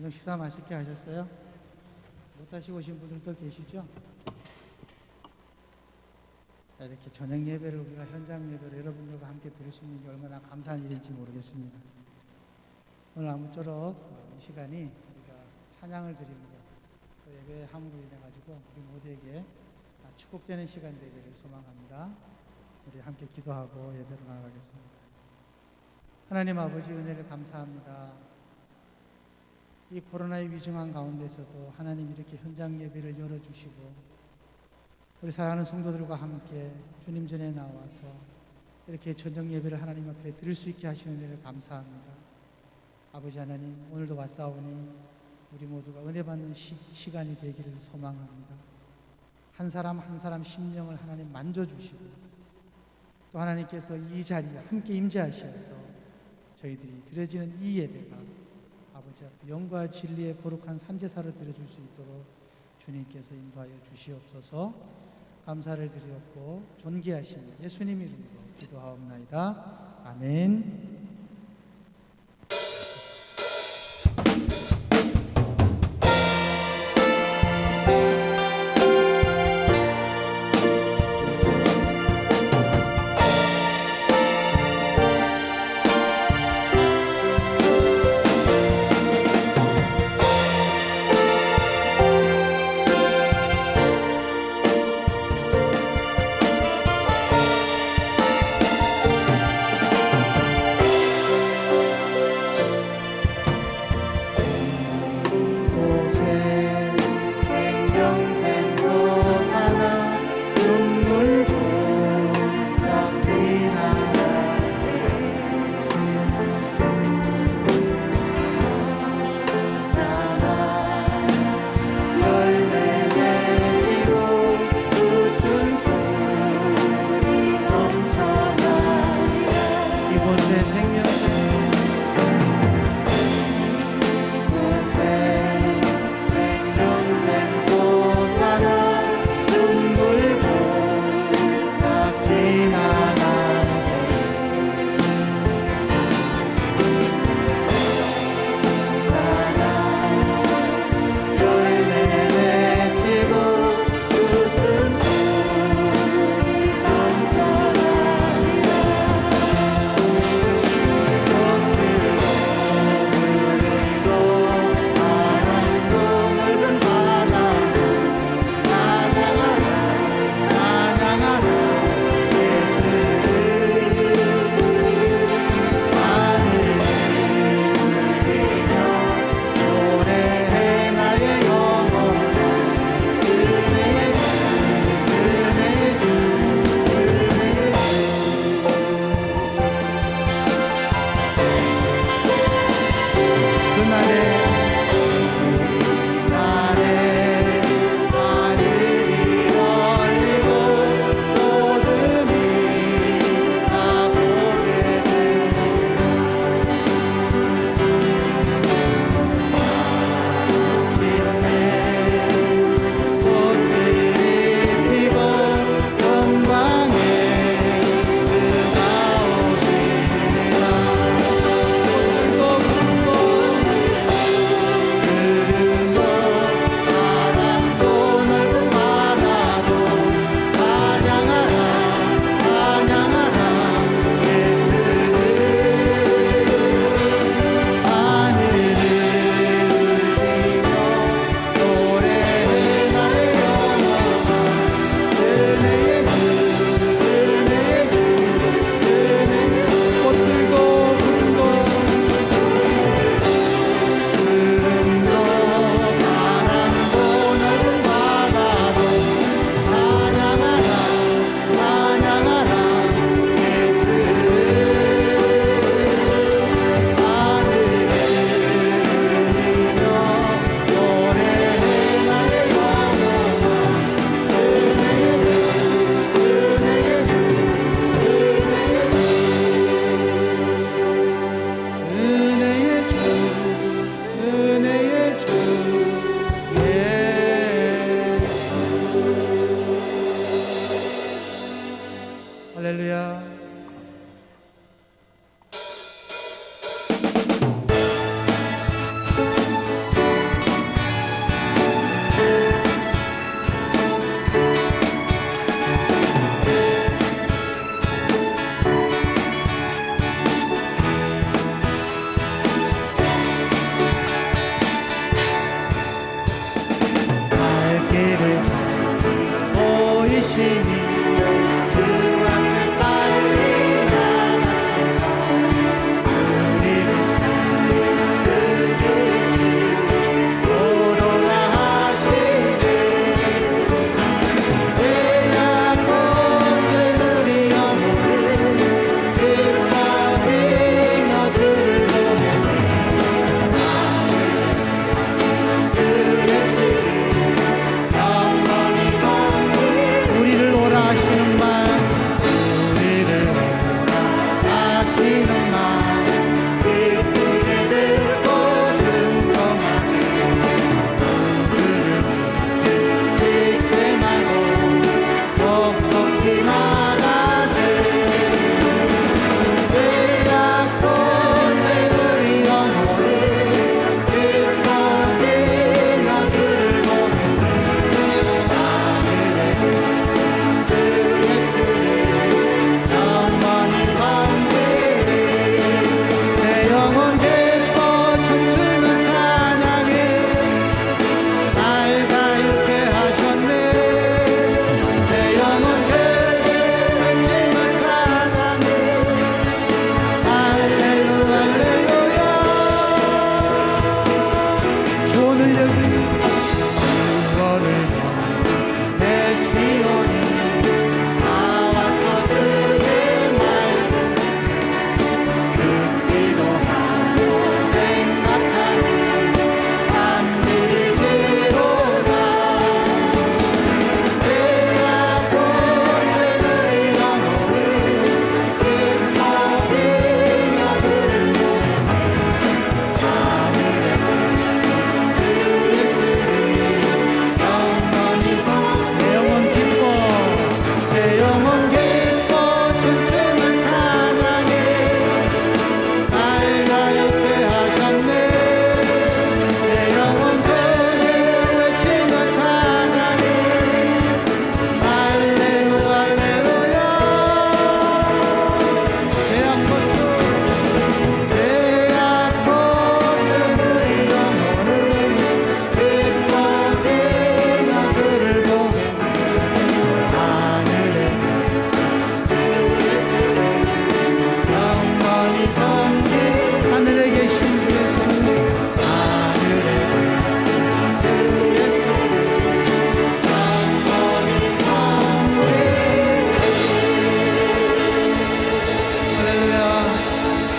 저녁 식사 맛있게 하셨어요? 못 하시고 오신 분들도 계시죠? 이렇게 저녁 예배를 우리가 현장 예배를 여러분들과 함께 드릴 수 있는 게 얼마나 감사한 일인지 모르겠습니다. 오늘 아무쪼록 이 시간이 우리가 찬양을 드리면서 또 예배 함으로 인해 가지고 우리 모두에게 축복되는 시간이 되기를 소망합니다. 우리 함께 기도하고 예배로 나아가겠습니다. 하나님 아버지 은혜를 감사합니다. 이 코로나의 위중한 가운데서도 하나님 이렇게 현장 예배를 열어주시고 우리 사랑하는 성도들과 함께 주님 전에 나와서 이렇게 전정 예배를 하나님 앞에 드릴 수 있게 하시는 데를 감사합니다. 아버지 하나님, 오늘도 왔사오니 우리 모두가 은혜 받는 시간이 되기를 소망합니다. 한 사람 한 사람 심령을 하나님 만져주시고 또 하나님께서 이 자리에 함께 임재하셔서 저희들이 드려지는 이 예배가 아버지 앞에 영과 진리의 거룩한 산제사를 드려줄 수 있도록 주님께서 인도하여 주시옵소서. 감사를 드리옵고 존귀하신 예수님 이름으로 기도하옵나이다. 아멘.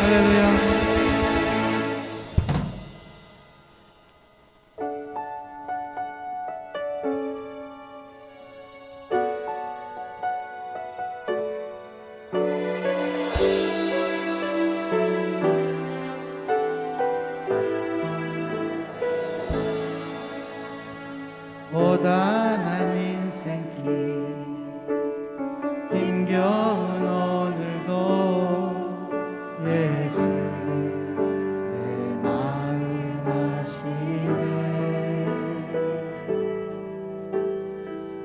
할렐루야. 고단한 인생길 힘겨운 오늘도 예수 내 마음 아시네.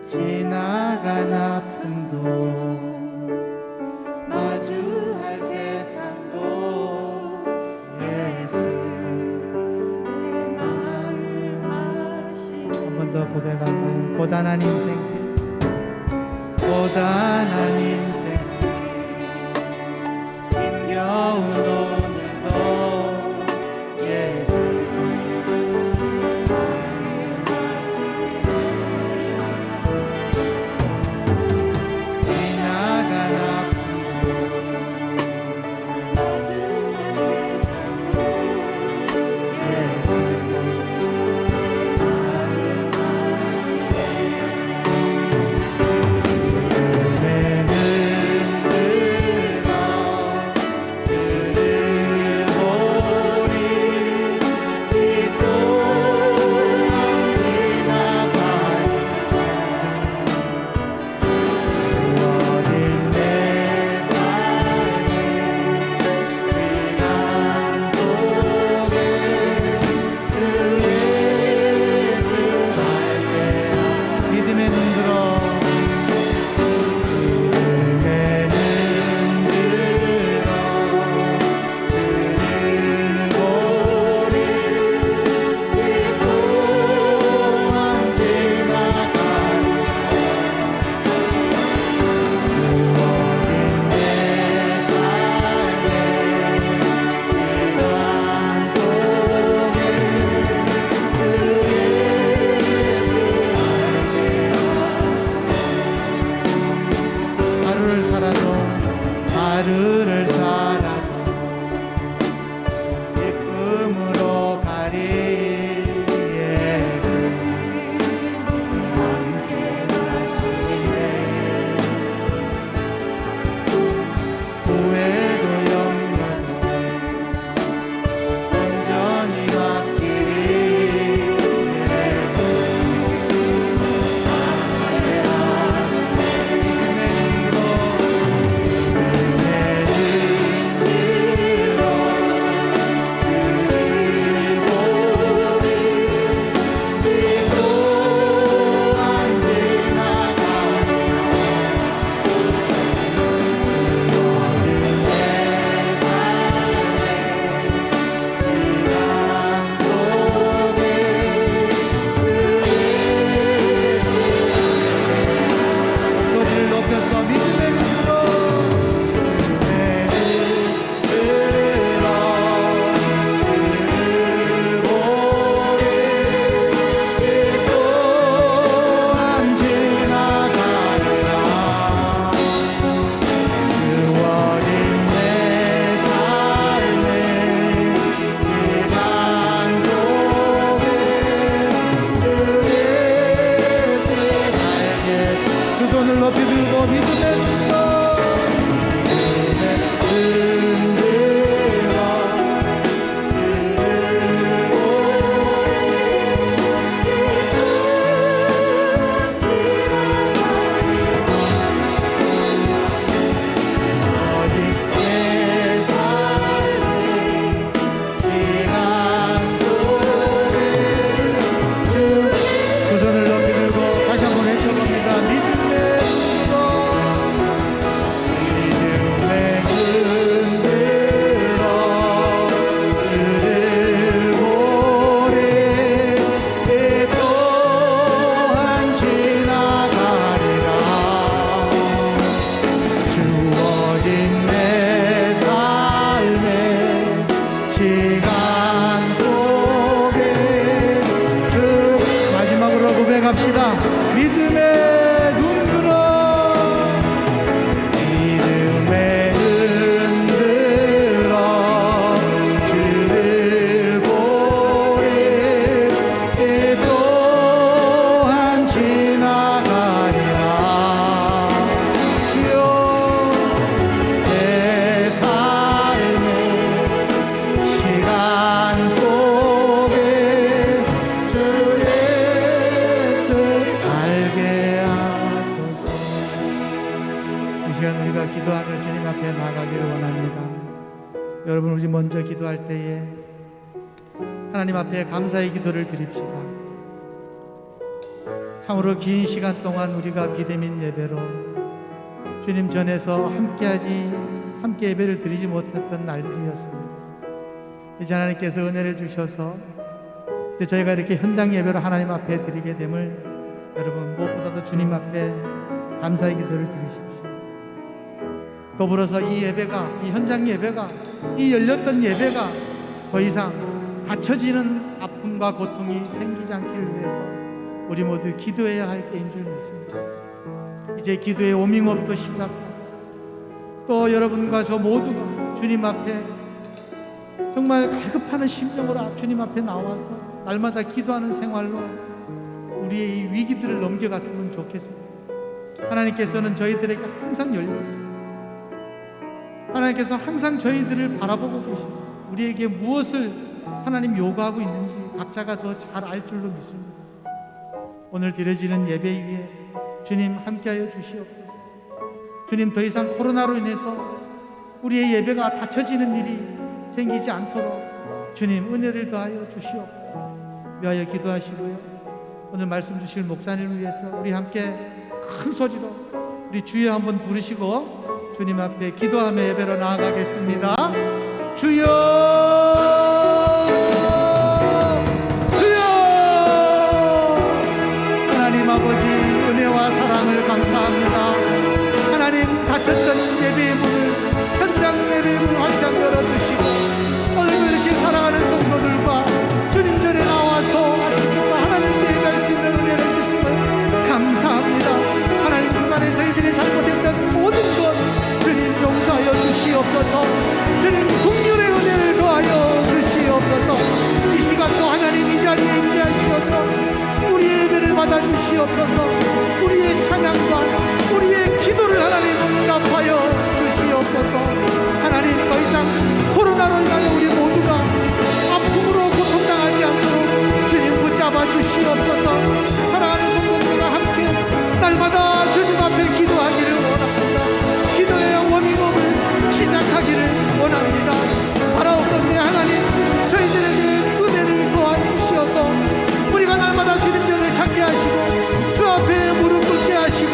지나간 아픔도 마주할 세상도 예수 내 마음 아시네. 한 번 더 고백할까요? 고단한 인생 고단한 인생 힘겨운 오늘도 예수 지나간 아픔도 마주한 세상도 예수 하루를 살아도 기쁨으로 가리 예수 함께 하시네. 후회도 염려도 온전히 맡기리 예수 함께 고백합시다. 믿음의 눈 들어, 믿음의 눈 들어. 먼저 기도할 때에 하나님 앞에 감사의 기도를 드립시다. 참으로 긴 시간 동안 우리가 비대면 예배로 주님 전에서 함께 예배를 드리지 못했던 날들이었습니다. 이제 하나님께서 은혜를 주셔서 이제 저희가 이렇게 현장 예배로 하나님 앞에 드리게 됨을 여러분 무엇보다도 주님 앞에 감사의 기도를 드리십시오. 더불어서 이 예배가, 이 현장 예배가, 이 열렸던 예배가 더 이상 닫혀지는 아픔과 고통이 생기지 않기를 위해서 우리 모두 기도해야 할 때인 줄 믿습니다. 이제 기도의 워밍업도 시작하고 또 여러분과 저 모두가 주님 앞에 정말 갈급하는 심정으로 주님 앞에 나와서 날마다 기도하는 생활로 우리의 이 위기들을 넘겨갔으면 좋겠습니다. 하나님께서는 저희들에게 항상 열려주십니다. 하나님께서 항상 저희들을 바라보고 계십니다. 우리에게 무엇을 하나님 요구하고 있는지 각자가 더 잘 알 줄로 믿습니다. 오늘 드려지는 예배 위에 주님 함께하여 주시옵소서. 주님, 더 이상 코로나로 인해서 우리의 예배가 닫혀지는 일이 생기지 않도록 주님 은혜를 더하여 주시옵소서. 위하여 기도하시고요. 오늘 말씀 주실 목사님을 위해서 우리 함께 큰 소리로 우리 주여 한번 부르시고 주님 앞에 기도하며 예배로 나아가겠습니다. 주여, 주여. 하나님 아버지 은혜와 사랑을 감사합니다. 하나님, 닫혔던 예배의 문을, 현장 예배의 문을 활짝 열어주시고 오늘도 이렇게 사랑하는 성도들과 주님 전에 나와서 아침부터 하나님께 예배할 수 있는 은혜를 주시고 감사합니다. 하나님, 그간에 저희들이 잘못했던 모든 것 주님 용서하여 주시옵소서. 주님 긍휼의 은혜를 더하여 주시옵소서. 이 시간도 하나님 이 자리에 임재하시옵소서. 우리의 예배를 받아 주시옵소서. 우리의 찬양과 우리의 기도를 하나님 응답하여 주시옵소서. 하나님, 더 이상 코로나로 인하여 우리 모두가 아픔으로 고통당하지 않도록 주님 붙잡아 주시옵소서. 사랑하는 성도들과 함께 날마다 주님 앞에 기도하기를 원합니다. 기도의 워밍업을 시작하기를 원합니다. 바라옵건대 하나님, 저희들에게 은혜를 도와주시어서 우리가 날마다 주님 전을 찾게 하시고 주 앞에 무릎 꿇게 하시고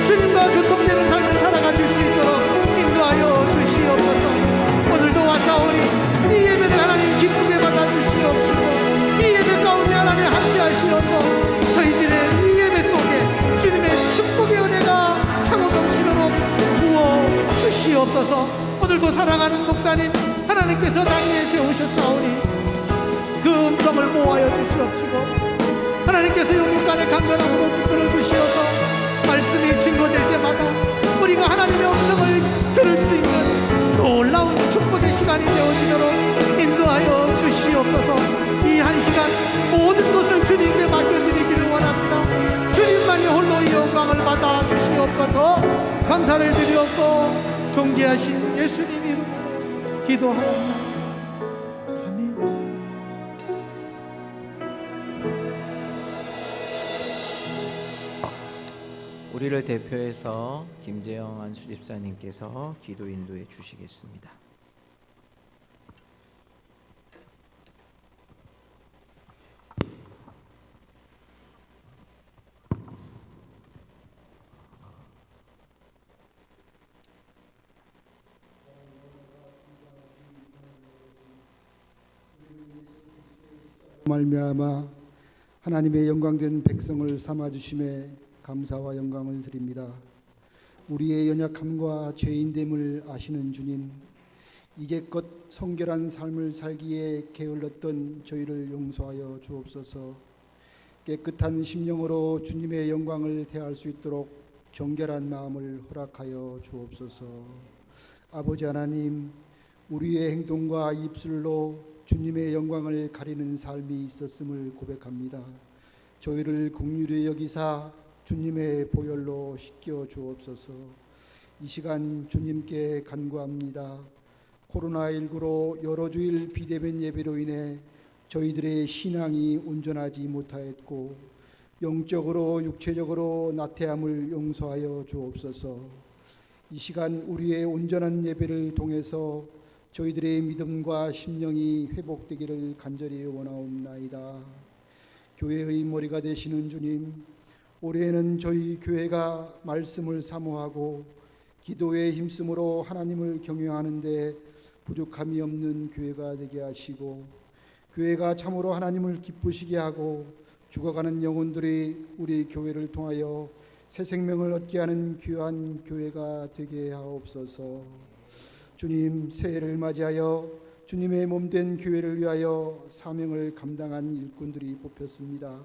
주님과 교통되는 삶을 살아가줄 수 있도록 인도하여 주시옵소서. 오늘도 왔사오니 이 예배를 하나님 기쁘게 받아주시옵시고 이 예배 가운데 하나님 함께 하시어서 저희들의 이 예배 속에 주님의 축복의 은혜가 차고 넘치도록 부어 주시옵소서. 오늘도 사랑하는 목사님 하나님께서 당위에 세우셨사오니 그 음성을 모아여 주시옵시고 하나님께서 영육간의 강건함으로 이끌어 주시어서 말씀이 증거될 때마다 우리가 하나님의 음성을 들을 수 있는 놀라운 축복의 시간이 되어지도록 인도하여 주시옵소서. 이 한 시간 모든 것을 주님께 맡겨드리기를 원합니다. 주님만이 홀로 이 영광을 받아 주시옵소서. 감사를 드리옵고 존귀하신 예수님 이름으로 기도하옵나이다. 우리를 대표해서 김재영 안수집사님께서 기도 인도해 주시겠습니다. 말미암아 하나님의 영광된 백성을 삼아주심에 감사와 영광을 드립니다. 우리의 연약함과 죄인됨을 아시는 주님, 이제껏 성결한 삶을 살기에 게을렀던 저희를 용서하여 주옵소서. 깨끗한 심령으로 주님의 영광을 대할 수 있도록 정결한 마음을 허락하여 주옵소서. 아버지 하나님, 우리의 행동과 입술로 주님의 영광을 가리는 삶이 있었음을 고백합니다. 저희를 긍휼히 여기사 주님의 보혈로 씻겨 주옵소서. 이 시간 주님께 간구합니다. 코로나19로 여러 주일 비대면 예배로 인해 저희들의 신앙이 온전하지 못하였고 영적으로 육체적으로 나태함을 용서하여 주옵소서. 이 시간 우리의 온전한 예배를 통해서 저희들의 믿음과 심령이 회복되기를 간절히 원하옵나이다. 교회의 머리가 되시는 주님, 올해는 저희 교회가 말씀을 사모하고 기도에 힘쓰므로 하나님을 경외하는 데 부족함이 없는 교회가 되게 하시고, 교회가 참으로 하나님을 기쁘시게 하고 죽어가는 영혼들이 우리 교회를 통하여 새 생명을 얻게 하는 귀한 교회가 되게 하옵소서. 주님, 새해를 맞이하여 주님의 몸된 교회를 위하여 사명을 감당한 일꾼들이 뽑혔습니다.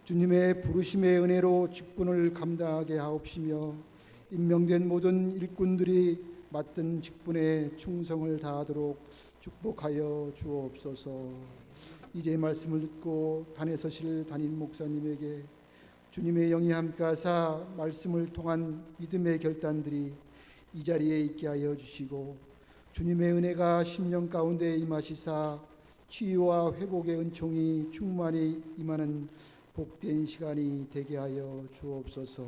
주님의 부르심의 은혜로 직분을 감당하게 하옵시며 임명된 모든 일꾼들이 맡은 직분에 충성을 다하도록 축복하여 주옵소서. 이제 말씀을 듣고 단에 서실 담임 목사님에게 주님의 영이 함께하사 말씀을 통한 믿음의 결단들이 이 자리에 있게 하여 주시고, 주님의 은혜가 심령 가운데 임하시사 치유와 회복의 은총이 충만히 임하는 복된 시간이 되게 하여 주옵소서.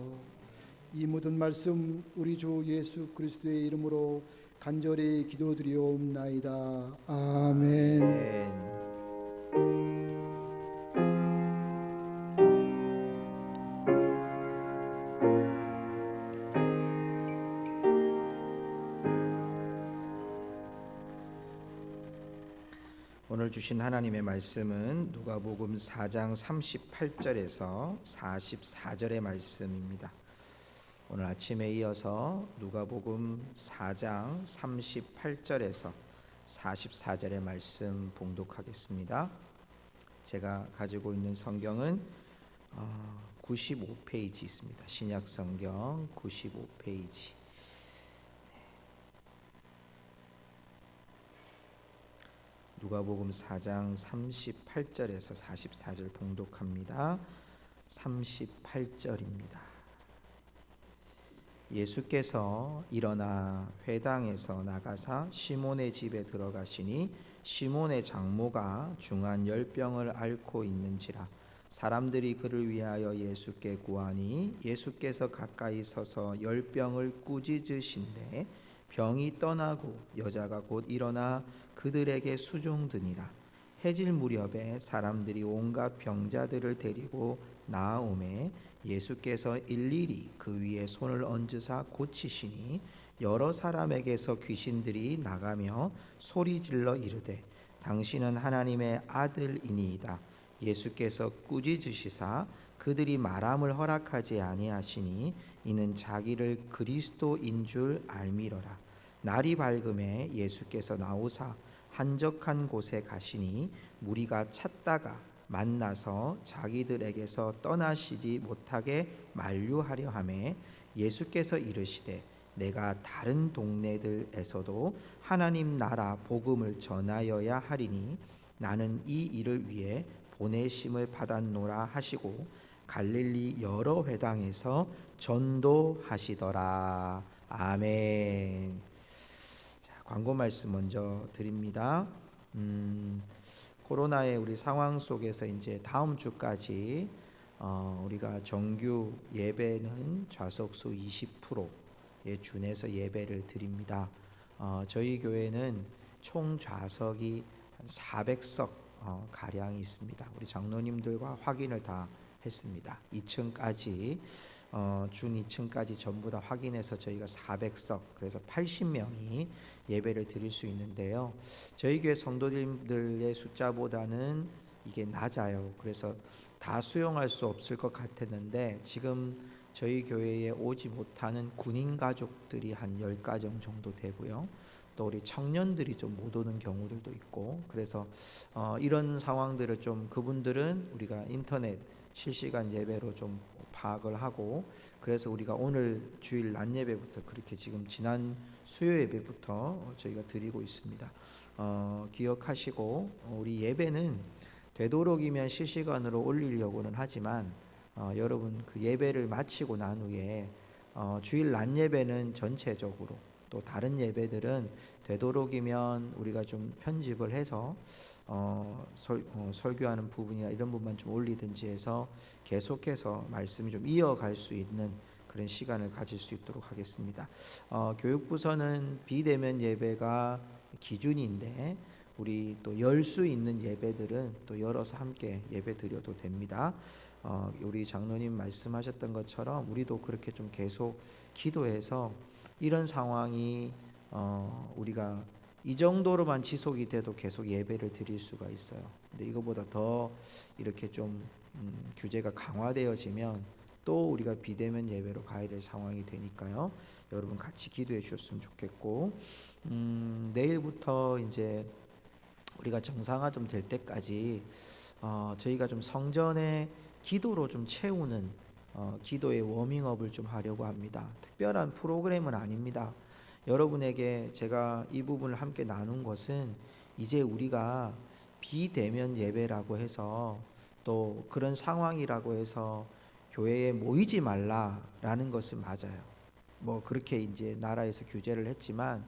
이 모든 말씀 우리 주 예수 그리스도의 이름으로 간절히 기도드리옵나이다. 아멘. 아멘. 오늘 주신 하나님의 말씀은 누가복음 4장 38절에서 44절의 말씀입니다. 오늘 아침에 이어서 누가복음 4장 38절에서 44절의 말씀 봉독하겠습니다. 제가 가지고 있는 성경은 95페이지 있습니다. 신약 성경 95페이지. 누가복음 4장 38절에서 44절 봉독합니다. 38절입니다. 예수께서 일어나 회당에서 나가사 시몬의 집에 들어가시니 시몬의 장모가 중한 열병을 앓고 있는지라 사람들이 그를 위하여 예수께 구하니 예수께서 가까이 서서 열병을 꾸짖으신대 병이 떠나고 여자가 곧 일어나 그들에게 수종드니라. 해질 무렵에 사람들이 온갖 병자들을 데리고 나아오매 예수께서 일일이 그 위에 손을 얹으사 고치시니 여러 사람에게서 귀신들이 나가며 소리질러 이르되 당신은 하나님의 아들이니이다. 예수께서 꾸짖으시사 그들이 말함을 허락하지 아니하시니 이는 자기를 그리스도인 줄 알미러라. 날이 밝음에 예수께서 나오사 한적한 곳에 가시니 무리가 찾다가 만나서 자기들에게서 떠나시지 못하게 만류하려 하매 예수께서 이르시되 내가 다른 동네들에서도 하나님 나라 복음을 전하여야 하리니 나는 이 일을 위해 보내심을 받았노라 하시고 갈릴리 여러 회당에서 전도하시더라. 아멘. 광고 말씀 먼저 드립니다. 코로나의 우리 상황 속에서 이제 다음 주까지 우리가 정규 예배는 좌석수 20%에 준해서 예배를 드립니다. 저희 교회는 총 좌석이 한 400석 가량이 있습니다. 우리 장로님들과 확인을 다 했습니다. 2층까지 준 2층까지 전부 다 확인해서 저희가 400석, 그래서 80명이 예배를 드릴 수 있는데요. 저희 교회 성도님들의 숫자보다는 이게 낮아요. 그래서 다 수용할 수 없을 것 같았는데 지금 저희 교회에 오지 못하는 군인 가족들이 한 10가정 정도 되고요. 또 우리 청년들이 좀 못 오는 경우들도 있고, 그래서 이런 상황들을 좀 그분들은 우리가 인터넷 실시간 예배로 좀 파악을 하고, 그래서 우리가 오늘 주일 낮 예배부터 그렇게 지금 지난 수요 예배부터 저희가 드리고 있습니다. 기억하시고 우리 예배는 되도록이면 실시간으로 올리려고는 하지만 여러분 그 예배를 마치고 난 후에 주일 낮 예배는 전체적으로, 또 다른 예배들은 되도록이면 우리가 좀 편집을 해서 설교하는 부분이나 이런 부분만 좀 올리든지 해서 계속해서 말씀이 좀 이어갈 수 있는 그런 시간을 가질 수 있도록 하겠습니다. 교육부서는 비대면 예배가 기준인데 우리 또 열 수 있는 예배들은 또 열어서 함께 예배 드려도 됩니다. 우리 장로님 말씀하셨던 것처럼 우리도 그렇게 좀 계속 기도해서 이런 상황이 우리가 이 정도로만 지속이 돼도 계속 예배를 드릴 수가 있어요. 근데 이거보다 더 이렇게 좀 규제가 강화되어지면 또 우리가 비대면 예배로 가야 될 상황이 되니까요. 여러분 같이 기도해 주셨으면 좋겠고, 내일부터 이제 우리가 정상화 좀 될 때까지 저희가 좀 성전에 기도로 좀 채우는 기도의 워밍업을 좀 하려고 합니다. 특별한 프로그램은 아닙니다. 여러분에게 제가 이 부분을 함께 나눈 것은 이제 우리가 비대면 예배라고 해서 또 그런 상황이라고 해서 교회에 모이지 말라라는 것은 맞아요. 뭐 그렇게 이제 나라에서 규제를 했지만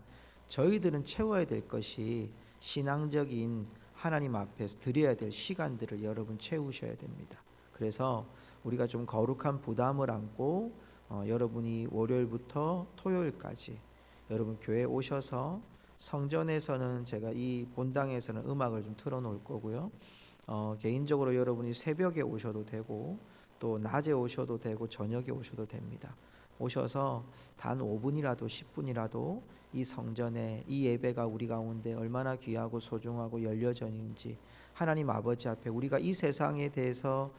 저희들은 채워야 될 것이 신앙적인 하나님 앞에서 드려야 될 시간들을 여러분 채우셔야 됩니다. 그래서 우리가 좀 거룩한 부담을 안고 여러분이 월요일부터 토요일까지 여러분 교회 오셔서 성전에서는 제가 이 본당에서는 음악을 좀 틀어놓을 거고요. 개인적으로 여러분이 새벽에 오셔도 되고 또 낮에 오셔도 되고 저녁에 오셔도 됩니다. 오셔서 단 5분이라도 10분이라도 이 성전에 이 예배가 우리 가운데 얼마나 귀하고 소중하고 열려졌는지 하나님 아버지 앞에 우리가 이 세상에 대해서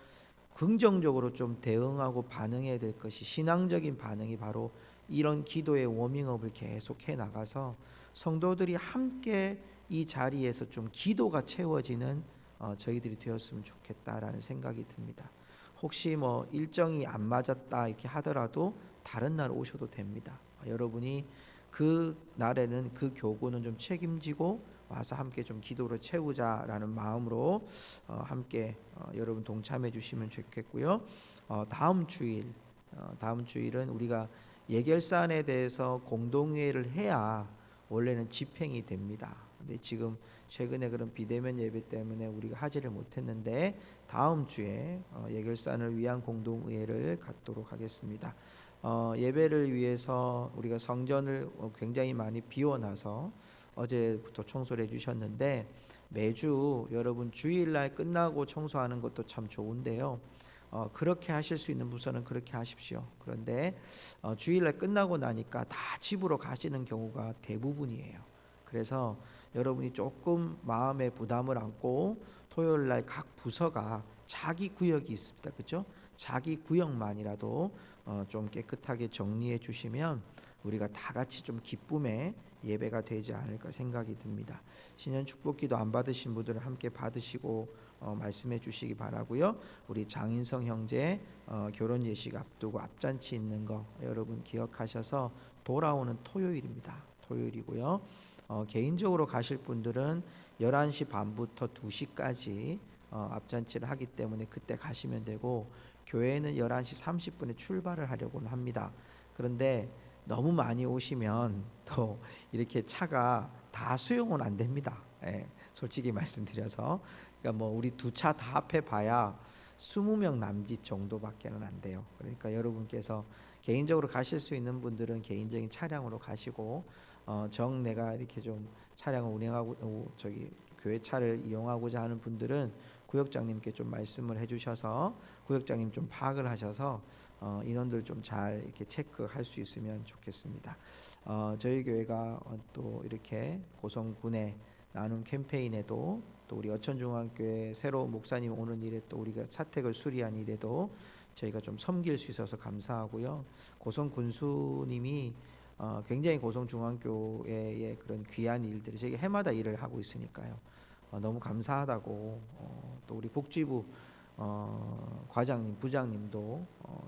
긍정적으로 좀 대응하고 반응해야 될 것이 신앙적인 반응이 바로 이런 기도의 워밍업을 계속해 나가서 성도들이 함께 이 자리에서 좀 기도가 채워지는 저희들이 되었으면 좋겠다라는 생각이 듭니다. 혹시 뭐 일정이 안 맞았다 이렇게 하더라도 다른 날 오셔도 됩니다. 여러분이 그 날에는 그 교구는 좀 책임지고 와서 함께 좀 기도로 채우자라는 마음으로 함께 여러분 동참해 주시면 좋겠고요. 다음 주일은 우리가 예결산에 대해서 공동회의를 해야 원래는 집행이 됩니다. 근데 지금 최근에 그런 비대면 예배 때문에 우리가 하지를 못했는데 다음 주에 예결산을 위한 공동의회를 갖도록 하겠습니다. 예배를 위해서 우리가 성전을 굉장히 많이 비워놔서 어제부터 청소를 해주셨는데 매주 여러분 주일날 끝나고 청소하는 것도 참 좋은데요. 그렇게 하실 수 있는 부서는 그렇게 하십시오. 그런데 주일날 끝나고 나니까 다 집으로 가시는 경우가 대부분이에요. 그래서 여러분이 조금 마음의 부담을 안고 토요일날 각 부서가 자기 구역이 있습니다. 그렇죠? 자기 구역만이라도 좀 깨끗하게 정리해 주시면 우리가 다 같이 좀 기쁨의 예배가 되지 않을까 생각이 듭니다. 신년 축복기도 안 받으신 분들은 함께 받으시고 말씀해 주시기 바라고요. 우리 장인성 형제 결혼 예식 앞두고 앞잔치 있는 거 여러분 기억하셔서 돌아오는 토요일입니다. 토요일이고요. 개인적으로 가실 분들은 11시 반부터 2시까지 앞잔치를 하기 때문에 그때 가시면 되고 교회는 11시 30분에 출발을 하려고는 합니다. 그런데 너무 많이 오시면 또 이렇게 차가 다 수용은 안 됩니다. 솔직히 말씀드려서 그러니까 뭐 우리 두 차 다 합해 봐야 20명 남짓 정도밖에는 안 돼요. 그러니까 여러분께서 개인적으로 가실 수 있는 분들은 개인적인 차량으로 가시고 내가 이렇게 좀 차량을 운행하고 교회 차를 이용하고자 하는 분들은 구역장님께 좀 말씀을 해주셔서 구역장님 좀 파악을 하셔서 인원들 좀 잘 이렇게 체크할 수 있으면 좋겠습니다. 저희 교회가 또 이렇게 고성군의 나눔 캠페인에도 또 우리 어천중앙교회 새로 목사님 오는 일에 또 우리가 사택을 수리한 일에도 저희가 좀 섬길 수 있어서 감사하고요. 고성군수님이 굉장히 고성중앙교회의 그런 귀한 일들을 저희가 해마다 일을 하고 있으니까요. 너무 감사하다고 또 우리 복지부 과장님, 부장님도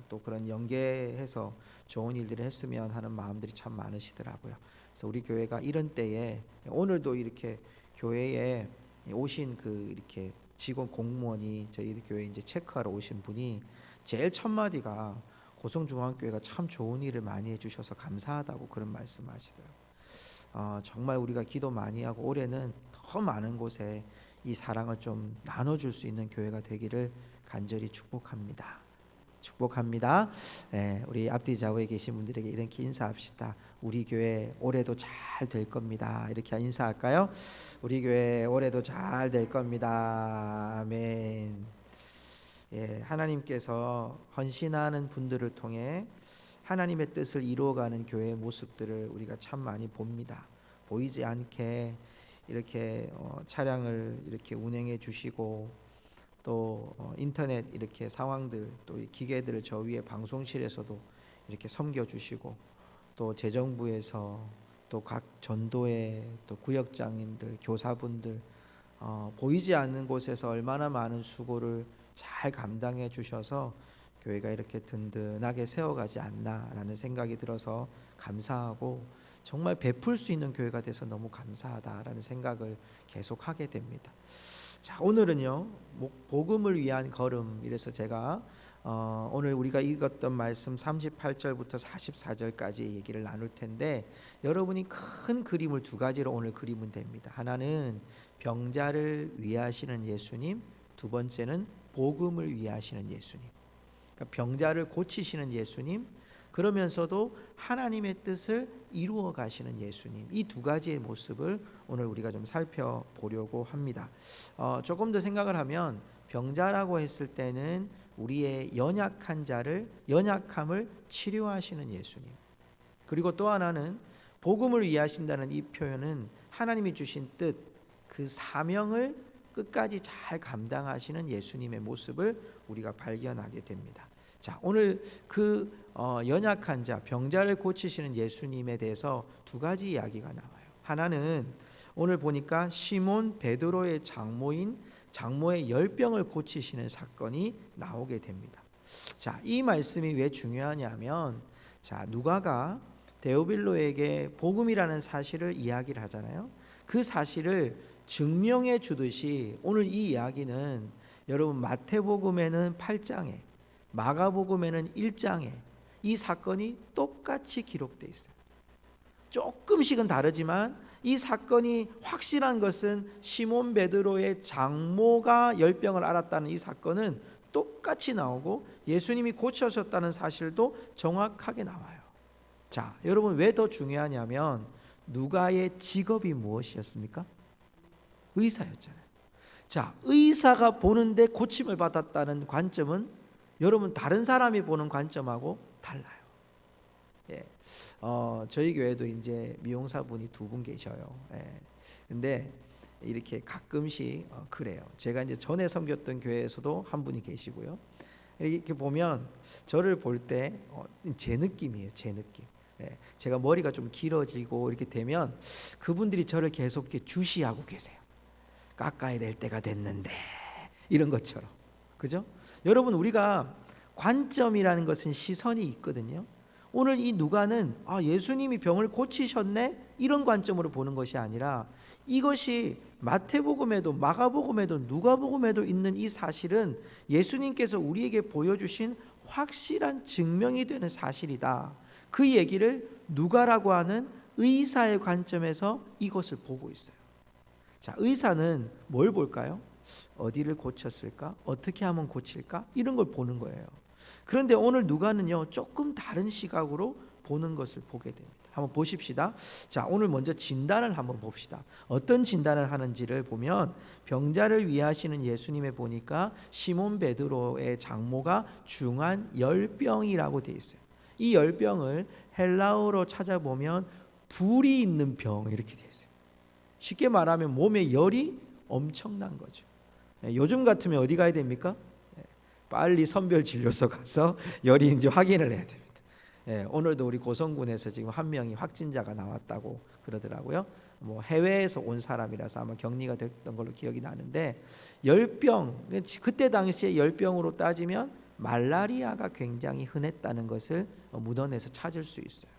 또 그런 연계해서 좋은 일들을 했으면 하는 마음들이 참 많으시더라고요. 그래서 우리 교회가 이런 때에 오늘도 이렇게 교회에 오신 그 이렇게 직원 공무원이 저희 교회 이제 체크하러 오신 분이 제일 첫 마디가 고성중앙교회가 참 좋은 일을 많이 해주셔서 감사하다고 그런 말씀하시더라고요. 정말 우리가 기도 많이 하고 올해는 더 많은 곳에 이 사랑을 좀 나눠줄 수 있는 교회가 되기를 간절히 축복합니다. 축복합니다. 우리 앞뒤 좌우에 계신 분들에게 이렇게 인사합시다. 우리 교회 올해도 잘 될 겁니다. 이렇게 인사할까요? 우리 교회 올해도 잘 될 겁니다. 아멘. 하나님께서 헌신하는 분들을 통해 하나님의 뜻을 이루어가는 교회의 모습들을 우리가 참 많이 봅니다. 보이지 않게 이렇게 차량을 이렇게 운행해 주시고 또 인터넷 이렇게 상황들 또 기계들을 저 위에 방송실에서도 이렇게 섬겨 주시고 또 재정부에서 또 각 전도회 또 구역장님들 교사분들 보이지 않는 곳에서 얼마나 많은 수고를 잘 감당해 주셔서 교회가 이렇게 든든하게 세워가지 않나라는 생각이 들어서 감사하고 정말 베풀 수 있는 교회가 돼서 너무 감사하다라는 생각을 계속 하게 됩니다. 자, 오늘은요 복음을 위한 걸음 이래서 제가 오늘 우리가 읽었던 말씀 38절부터 44절까지 얘기를 나눌 텐데 여러분이 큰 그림을 두 가지로 오늘 그리면 됩니다. 하나는 병자를 위하시는 예수님, 두 번째는 복음을 위하시는 예수님. 그러니까 병자를 고치시는 예수님, 그러면서도 하나님의 뜻을 이루어 가시는 예수님, 이 두 가지의 모습을 오늘 우리가 좀 살펴보려고 합니다. 조금 더 생각을 하면 병자라고 했을 때는 우리의 연약함을 치료하시는 예수님, 그리고 또 하나는 복음을 위하신다는 이 표현은 하나님이 주신 뜻, 그 사명을 끝까지 잘 감당하시는 예수님의 모습을 우리가 발견하게 됩니다. 자, 오늘 그 연약한 자, 병자를 고치시는 예수님에 대해서 두 가지 이야기가 나와요. 하나는 오늘 보니까 시몬 베드로의 장모의 열병을 고치시는 사건이 나오게 됩니다. 자, 이 말씀이 왜 중요하냐면, 자, 누가가 데오빌로에게 복음이라는 사실을 이야기를 하잖아요. 그 사실을 증명해 주듯이 오늘 이 이야기는 여러분 마태복음에는 8장에 마가복음에는 1장에 이 사건이 똑같이 기록되어 있어요. 조금씩은 다르지만 이 사건이 확실한 것은 시몬 베드로의 장모가 열병을 앓았다는 이 사건은 똑같이 나오고 예수님이 고쳐셨다는 사실도 정확하게 나와요. 자, 여러분 왜 더 중요하냐면 누가의 직업이 무엇이었습니까? 의사였잖아요. 자, 의사가 보는데 고침을 받았다는 관점은 여러분 다른 사람이 보는 관점하고 달라요. 저희 교회도 이제 미용사 분이 두 분 계셔요. 근데 이렇게 가끔씩 그래요. 제가 이제 전에 섬겼던 교회에서도 한 분이 계시고요. 이렇게 보면 저를 볼 때 제 느낌이에요. 제 느낌. 제가 머리가 좀 길어지고 이렇게 되면 그분들이 저를 계속 이렇게 주시하고 계세요. 깎아야 될 때가 됐는데 이런 것처럼. 그죠? 여러분 우리가 관점이라는 것은 시선이 있거든요. 오늘 이 누가는 예수님이 병을 고치셨네 이런 관점으로 보는 것이 아니라 이것이 마태복음에도 마가복음에도 누가복음에도 있는 이 사실은 예수님께서 우리에게 보여주신 확실한 증명이 되는 사실이다. 그 얘기를 누가라고 하는 의사의 관점에서 이것을 보고 있어요. 자, 의사는 뭘 볼까요? 어디를 고쳤을까? 어떻게 하면 고칠까? 이런 걸 보는 거예요. 그런데 오늘 누가는요 조금 다른 시각으로 보는 것을 보게 됩니다. 한번 보십시다. 자, 오늘 먼저 진단을 한번 봅시다. 어떤 진단을 하는지를 보면 병자를 위하시는 예수님에 보니까 시몬 베드로의 장모가 중한 열병이라고 되어 있어요. 이 열병을 헬라어로 찾아보면 불이 있는 병 이렇게 되어 있어요. 쉽게 말하면 몸에 열이 엄청난 거죠. 요즘 같으면 어디 가야 됩니까? 빨리 선별진료소 가서 열이인지 확인을 해야 됩니다. 오늘도 우리 고성군에서 지금 한 명이 확진자가 나왔다고 그러더라고요. 뭐 해외에서 온 사람이라서 아마 격리가 됐던 걸로 기억이 나는데 열병, 그때 당시에 열병으로 따지면 말라리아가 굉장히 흔했다는 것을 문헌에서 찾을 수 있어요.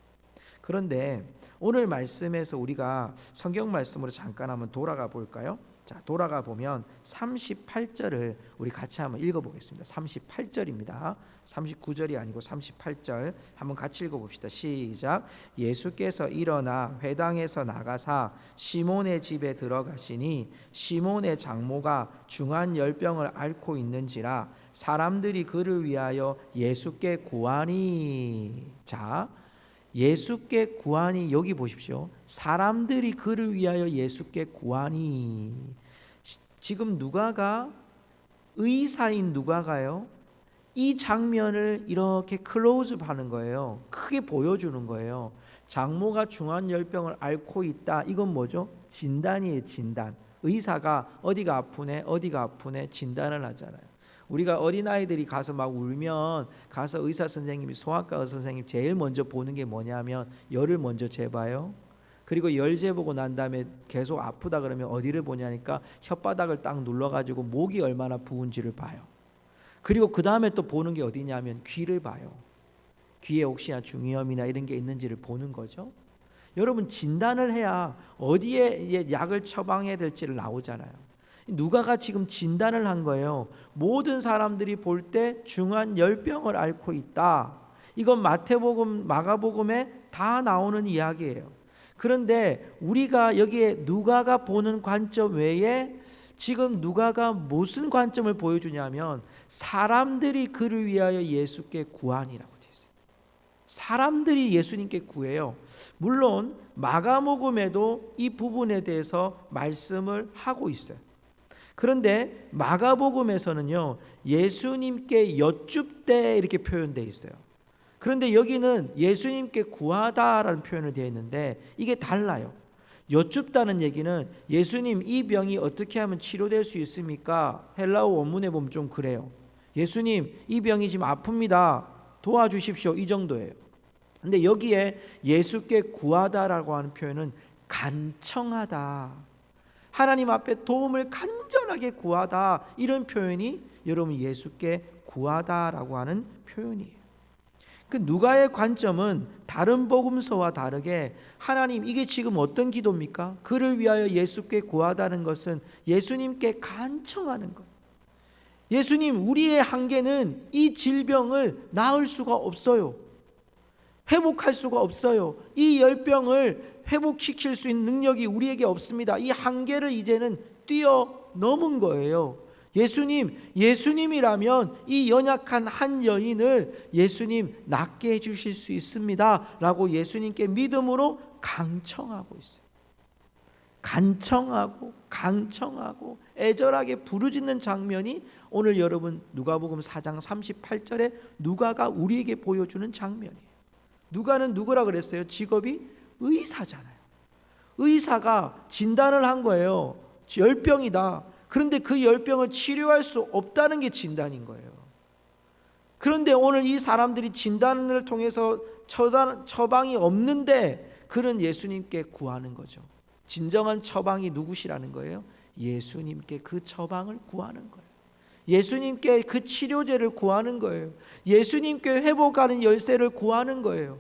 그런데 오늘 말씀에서 우리가 성경 말씀으로 잠깐 한번 돌아가 볼까요? 자, 돌아가 보면 38절을 우리 같이 한번 읽어보겠습니다. 38절입니다. 39절이 아니고 38절 한번 같이 읽어봅시다. 시작. 예수께서 일어나 회당에서 나가사 시몬의 집에 들어가시니 시몬의 장모가 중한 열병을 앓고 있는지라 사람들이 그를 위하여 예수께 구하니. 자, 예수께 구하니, 여기 보십시오. 사람들이 그를 위하여 예수께 구하니. 지금 누가가, 의사인 누가가요, 이 장면을 이렇게 클로즈업 하는 거예요. 크게 보여주는 거예요. 장모가 중한 열병을 앓고 있다. 이건 뭐죠? 진단이에요. 진단. 의사가 어디가 아프네 어디가 아프네 진단을 하잖아요. 우리가 어린아이들이 가서 막 울면 가서 의사 선생님이, 소아과 의사 선생님 제일 먼저 보는 게 뭐냐면 열을 먼저 재봐요. 그리고 열 재보고 난 다음에 계속 아프다 그러면 어디를 보냐니까 혓바닥을 딱 눌러가지고 목이 얼마나 부은지를 봐요. 그리고 그 다음에 또 보는 게 어디냐면 귀를 봐요. 귀에 혹시나 중이염이나 이런 게 있는지를 보는 거죠. 여러분, 진단을 해야 어디에 약을 처방해야 될지를 나오잖아요. 누가가 지금 진단을 한 거예요. 모든 사람들이 볼 때 중한 열병을 앓고 있다. 이건 마태복음, 마가복음에 다 나오는 이야기예요. 그런데 우리가 여기에 누가가 보는 관점 외에 지금 누가가 무슨 관점을 보여주냐면 사람들이 그를 위하여 예수께 구하니라고 되어 있어요. 사람들이 예수님께 구해요. 물론 마가복음에도 이 부분에 대해서 말씀을 하고 있어요. 그런데 마가복음에서는요, 예수님께 여쭙되 이렇게 표현되어 있어요. 그런데 여기는 예수님께 구하다라는 표현을 되어 있는데 이게 달라요. 여쭙다는 얘기는 예수님, 이 병이 어떻게 하면 치료될 수 있습니까? 헬라어 원문에 보면 좀 그래요. 예수님, 이 병이 지금 아픕니다. 도와주십시오. 이 정도예요. 근데 여기에 예수께 구하다라고 하는 표현은 간청하다, 하나님 앞에 도움을 간절하게 구하다, 이런 표현이 여러분 예수께 구하다라고 하는 표현이에요. 그 누가의 관점은 다른 복음서와 다르게 하나님, 이게 지금 어떤 기도입니까? 그를 위하여 예수께 구하다는 것은 예수님께 간청하는 것. 예수님, 우리의 한계는 이 질병을 나을 수가 없어요. 회복할 수가 없어요. 이 열병을 회복시킬 수 있는 능력이 우리에게 없습니다. 이 한계를 이제는 뛰어넘은 거예요. 예수님, 예수님이라면 이 연약한 한 여인을 예수님 낫게 해주실 수 있습니다 라고 예수님께 믿음으로 간청하고 있어요. 간청하고 강청하고 애절하게 부르짖는 장면이 오늘 여러분 누가복음 4장 38절에 누가가 우리에게 보여주는 장면이에요. 누가는 누구라 그랬어요? 직업이 의사잖아요. 의사가 진단을 한 거예요. 열병이다. 그런데 그 열병을 치료할 수 없다는 게 진단인 거예요. 그런데 오늘 이 사람들이 진단을 통해서 처방이 없는데 그는 예수님께 구하는 거죠. 진정한 처방이 누구시라는 거예요? 예수님께 그 처방을 구하는 거예요. 예수님께 그 치료제를 구하는 거예요. 예수님께 회복하는 열쇠를 구하는 거예요.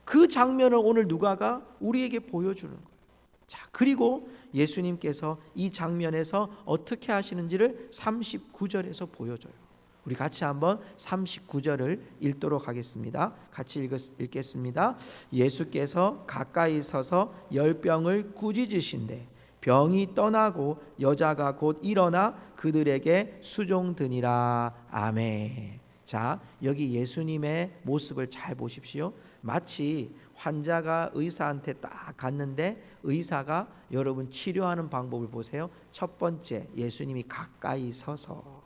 그 장면을 오늘 누가가 우리에게 보여주는 거예요. 자, 그리고 예수님께서 이 장면에서 어떻게 하시는지를 39절에서 보여줘요. 우리 같이 한번 39절을 읽도록 하겠습니다. 같이 읽겠습니다. 예수께서 가까이 서서 열병을 꾸짖으신대 병이 떠나고 여자가 곧 일어나 그들에게 수종드니라. 아멘. 자, 여기 예수님의 모습을 잘 보십시오. 마치 환자가 의사한테 딱 갔는데 의사가 여러분 치료하는 방법을 보세요. 첫 번째, 예수님이 가까이 서서.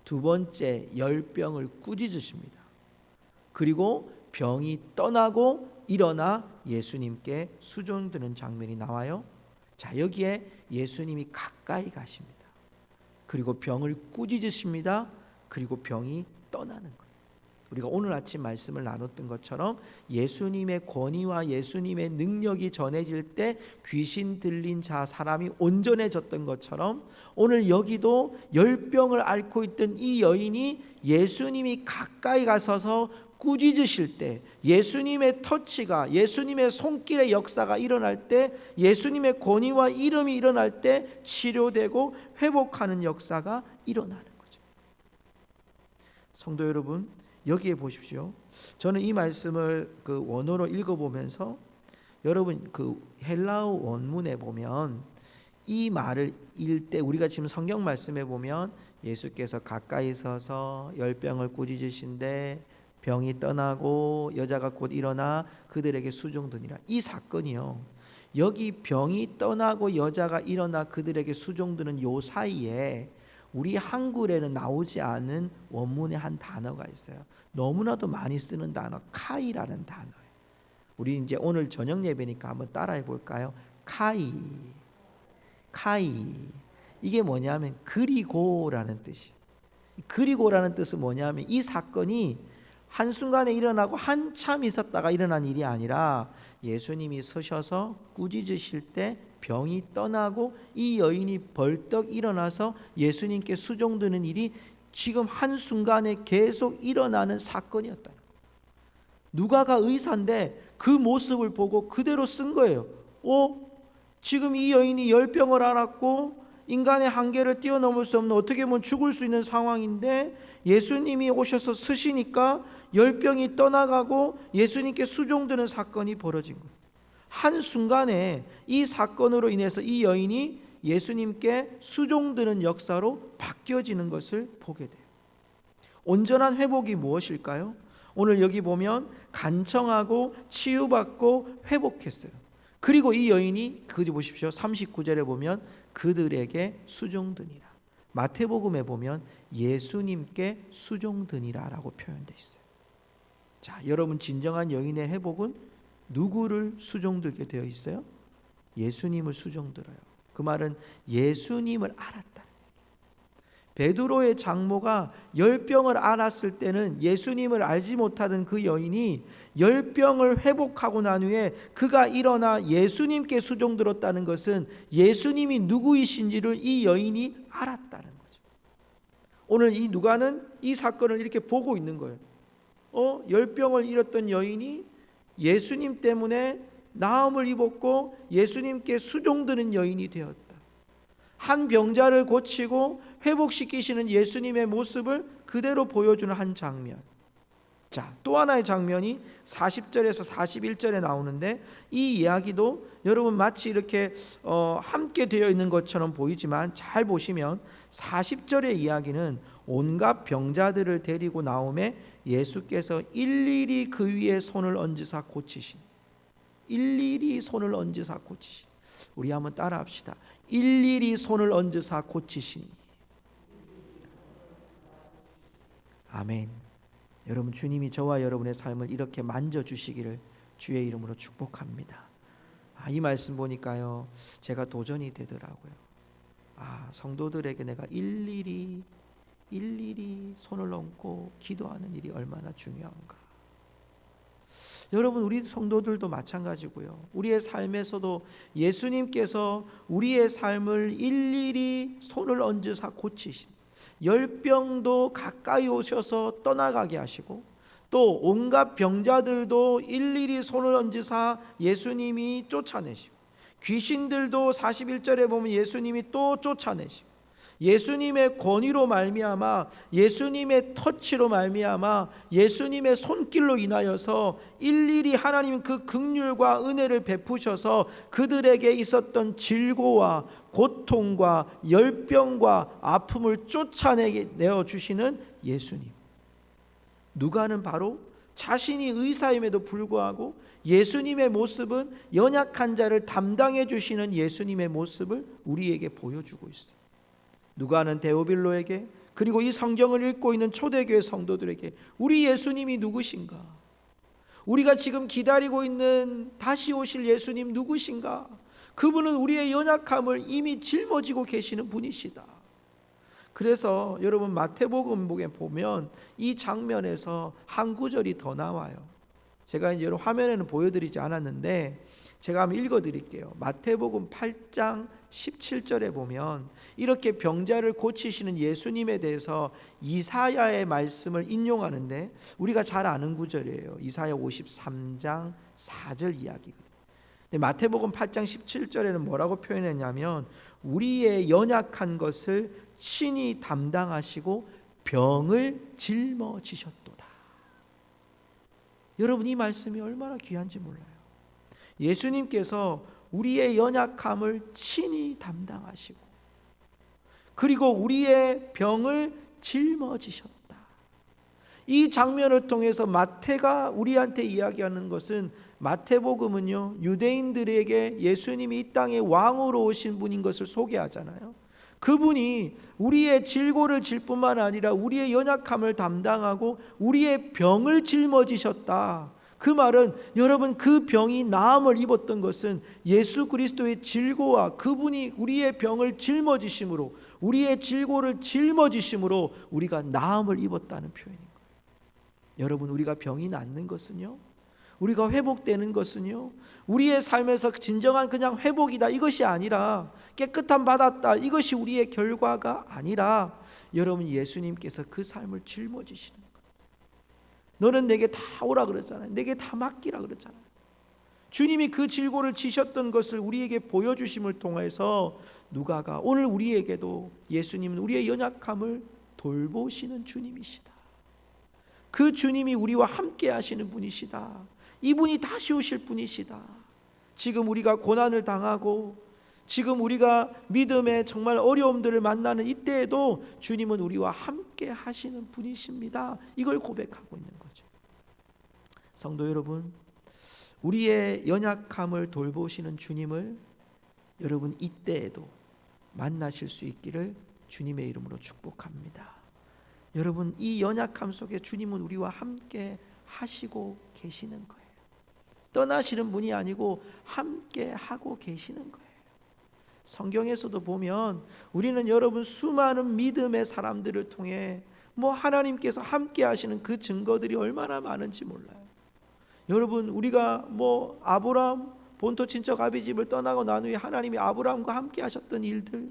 두 번째, 열병을 꾸짖으십니다. 그리고 병이 떠나고 일어나 예수님께 수종드는 장면이 나와요. 자, 여기에 예수님이 가까이 가십니다. 그리고 병을 꾸짖으십니다. 그리고 병이 떠나는 거예요. 우리가 오늘 아침 말씀을 나눴던 것처럼 예수님의 권위와 예수님의 능력이 전해질 때 귀신 들린 자 사람이 온전해졌던 것처럼 오늘 여기도 열병을 앓고 있던 이 여인이 예수님이 가까이 가서서 꾸짖으실 때, 예수님의 터치가, 예수님의 손길의 역사가 일어날 때, 예수님의 권위와 이름이 일어날 때 치료되고 회복하는 역사가 일어나는 거죠. 성도 여러분, 여기에 보십시오. 저는 이 말씀을 그 원어로 읽어보면서 여러분 그 헬라어 원문에 보면 이 말을 읽을 때 우리가 지금 성경 말씀에 보면 예수께서 가까이 서서 열병을 꾸짖으신데 병이 떠나고 여자가 곧 일어나 그들에게 수종드니라. 이 사건이요, 여기 병이 떠나고 여자가 일어나 그들에게 수종드는 요 사이에 우리 한글에는 나오지 않은 원문의 한 단어가 있어요. 너무나도 많이 쓰는 단어, 카이라는 단어예요. 우리 이제 오늘 저녁 예배니까 한번 따라해 볼까요? 카이. 이게 뭐냐면 그리고라는 뜻이에요. 그리고라는 뜻은 뭐냐면 이 사건이 한순간에 일어나고 한참 있었다가 일어난 일이 아니라 예수님이 서셔서 꾸짖으실 때 병이 떠나고 이 여인이 벌떡 일어나서 예수님께 수종드는 일이 지금 한순간에 계속 일어나는 사건이었다. 누가가 의사인데 그 모습을 보고 그대로 쓴 거예요. 지금 이 여인이 열병을 앓았고 인간의 한계를 뛰어넘을 수 없는, 어떻게 보면 죽을 수 있는 상황인데 예수님이 오셔서 쓰시니까 열병이 떠나가고 예수님께 수종드는 사건이 벌어진 거예요. 한순간에 이 사건으로 인해서 이 여인이 예수님께 수종드는 역사로 바뀌어지는 것을 보게 돼요. 온전한 회복이 무엇일까요? 오늘 여기 보면 간청하고 치유받고 회복했어요. 그리고 이 여인이 그지 보십시오. 39절에 보면 그들에게 수종드니라. 마태복음에 보면 예수님께 수종드니라라고 표현되어 있어요. 자, 여러분 진정한 여인의 회복은 누구를 수종들게 되어 있어요? 예수님을 수종들어요. 그 말은 예수님을 알았다. 베드로의 장모가 열병을 앓았을 때는 예수님을 알지 못하던 그 여인이 열병을 회복하고 난 후에 그가 일어나 예수님께 수종들었다는 것은 예수님이 누구이신지를 이 여인이 알았다는 거죠. 오늘 이 누가는 이 사건을 이렇게 보고 있는 거예요. 열병을 잃었던 여인이 예수님 때문에 나음을 입었고 예수님께 수종드는 여인이 되었다. 한 병자를 고치고 회복시키시는 예수님의 모습을 그대로 보여주는 한 장면. 자, 또 하나의 장면이 40절에서 41절에 나오는데 이 이야기도 여러분 마치 이렇게 함께 되어 있는 것처럼 보이지만 잘 보시면 40절의 이야기는 온갖 병자들을 데리고 나오매 예수께서 일일이 그 위에 손을 얹으사 고치신. 일일이 손을 얹으사 고치신. 우리 한번 따라합시다. 일일이 손을 얹으사 고치시니. 아멘. 여러분, 주님이 저와 여러분의 삶을 이렇게 만져주시기를 주의 이름으로 축복합니다. 이 말씀 보니까요, 제가 도전이 되더라고요. 성도들에게 내가 일일이 손을 얹고 기도하는 일이 얼마나 중요한가. 여러분, 우리 성도들도 마찬가지고요. 우리의 삶에서도 예수님께서 우리의 삶을 일일이 손을 얹으사 고치신, 열병도 가까이 오셔서 떠나가게 하시고 또 온갖 병자들도 일일이 손을 얹으사 예수님이 쫓아내시고 귀신들도 41절에 보면 예수님이 또 쫓아내시고 예수님의 권위로 말미암아, 예수님의 터치로 말미암아, 예수님의 손길로 인하여서 일일이 하나님 그 긍휼과 은혜를 베푸셔서 그들에게 있었던 질고와 고통과 열병과 아픔을 쫓아내어 주시는 예수님. 누가는 바로 자신이 의사임에도 불구하고 예수님의 모습은 연약한 자를 담당해 주시는 예수님의 모습을 우리에게 보여주고 있어요. 누가는 데오빌로에게, 그리고 이 성경을 읽고 있는 초대교회 성도들에게 우리 예수님이 누구신가? 우리가 지금 기다리고 있는 다시 오실 예수님 누구신가? 그분은 우리의 연약함을 이미 짊어지고 계시는 분이시다. 그래서 여러분 마태복음에 보면 이 장면에서 한 구절이 더 나와요. 제가 이제 여러분 화면에는 보여드리지 않았는데 제가 한번 읽어드릴게요. 마태복음 8장 17절에 보면 이렇게 병자를 고치시는 예수님에 대해서 이사야의 말씀을 인용하는데 우리가 잘 아는 구절이에요. 이사야 53장 4절 이야기거든요. 근데 마태복음 8장 17절에는 뭐라고 표현했냐면 우리의 연약한 것을 친히 담당하시고 병을 짊어지셨도다. 여러분 이 말씀이 얼마나 귀한지 몰라요. 예수님께서 우리의 연약함을 친히 담당하시고 그리고 우리의 병을 짊어지셨다. 이 장면을 통해서 마태가 우리한테 이야기하는 것은 마태복음은요 유대인들에게 예수님이 이 땅에 왕으로 오신 분인 것을 소개하잖아요. 그분이 우리의 질고를 질 뿐만 아니라 우리의 연약함을 담당하고 우리의 병을 짊어지셨다. 그 말은 여러분 그 병이 나음을 입었던 것은 예수 그리스도의 질고와 그분이 우리의 병을 짊어지심으로 우리의 질고를 짊어지심으로 우리가 나음을 입었다는 표현인 거예요. 여러분 우리가 병이 낫는 것은요 우리가 회복되는 것은요 우리의 삶에서 진정한 그냥 회복이다 이것이 아니라 깨끗함 받았다 이것이 우리의 결과가 아니라 여러분 예수님께서 그 삶을 짊어지시는 거예요. 너는 내게 다 오라 그랬잖아요. 내게 다 맡기라 그랬잖아요. 주님이 그 질고를 지셨던 것을 우리에게 보여주심을 통해서 누가가 오늘 우리에게도 예수님은 우리의 연약함을 돌보시는 주님이시다. 그 주님이 우리와 함께 하시는 분이시다. 이분이 다시 오실 분이시다. 지금 우리가 고난을 당하고 지금 우리가 믿음의 정말 어려움들을 만나는 이때에도 주님은 우리와 함께 하시는 분이십니다. 이걸 고백하고 있는 거죠. 성도 여러분, 우리의 연약함을 돌보시는 주님을 여러분 이때에도 만나실 수 있기를 주님의 이름으로 축복합니다. 여러분 이 연약함 속에 주님은 우리와 함께 하시고 계시는 거예요. 떠나시는 분이 아니고 함께 하고 계시는 거예요. 성경에서도 보면 우리는 여러분 수많은 믿음의 사람들을 통해 하나님께서 함께 하시는 그 증거들이 얼마나 많은지 몰라요. 여러분 우리가 아브라함 본토 친척 아비 집을 떠나고 난 후에 하나님이 아브라함과 함께 하셨던 일들,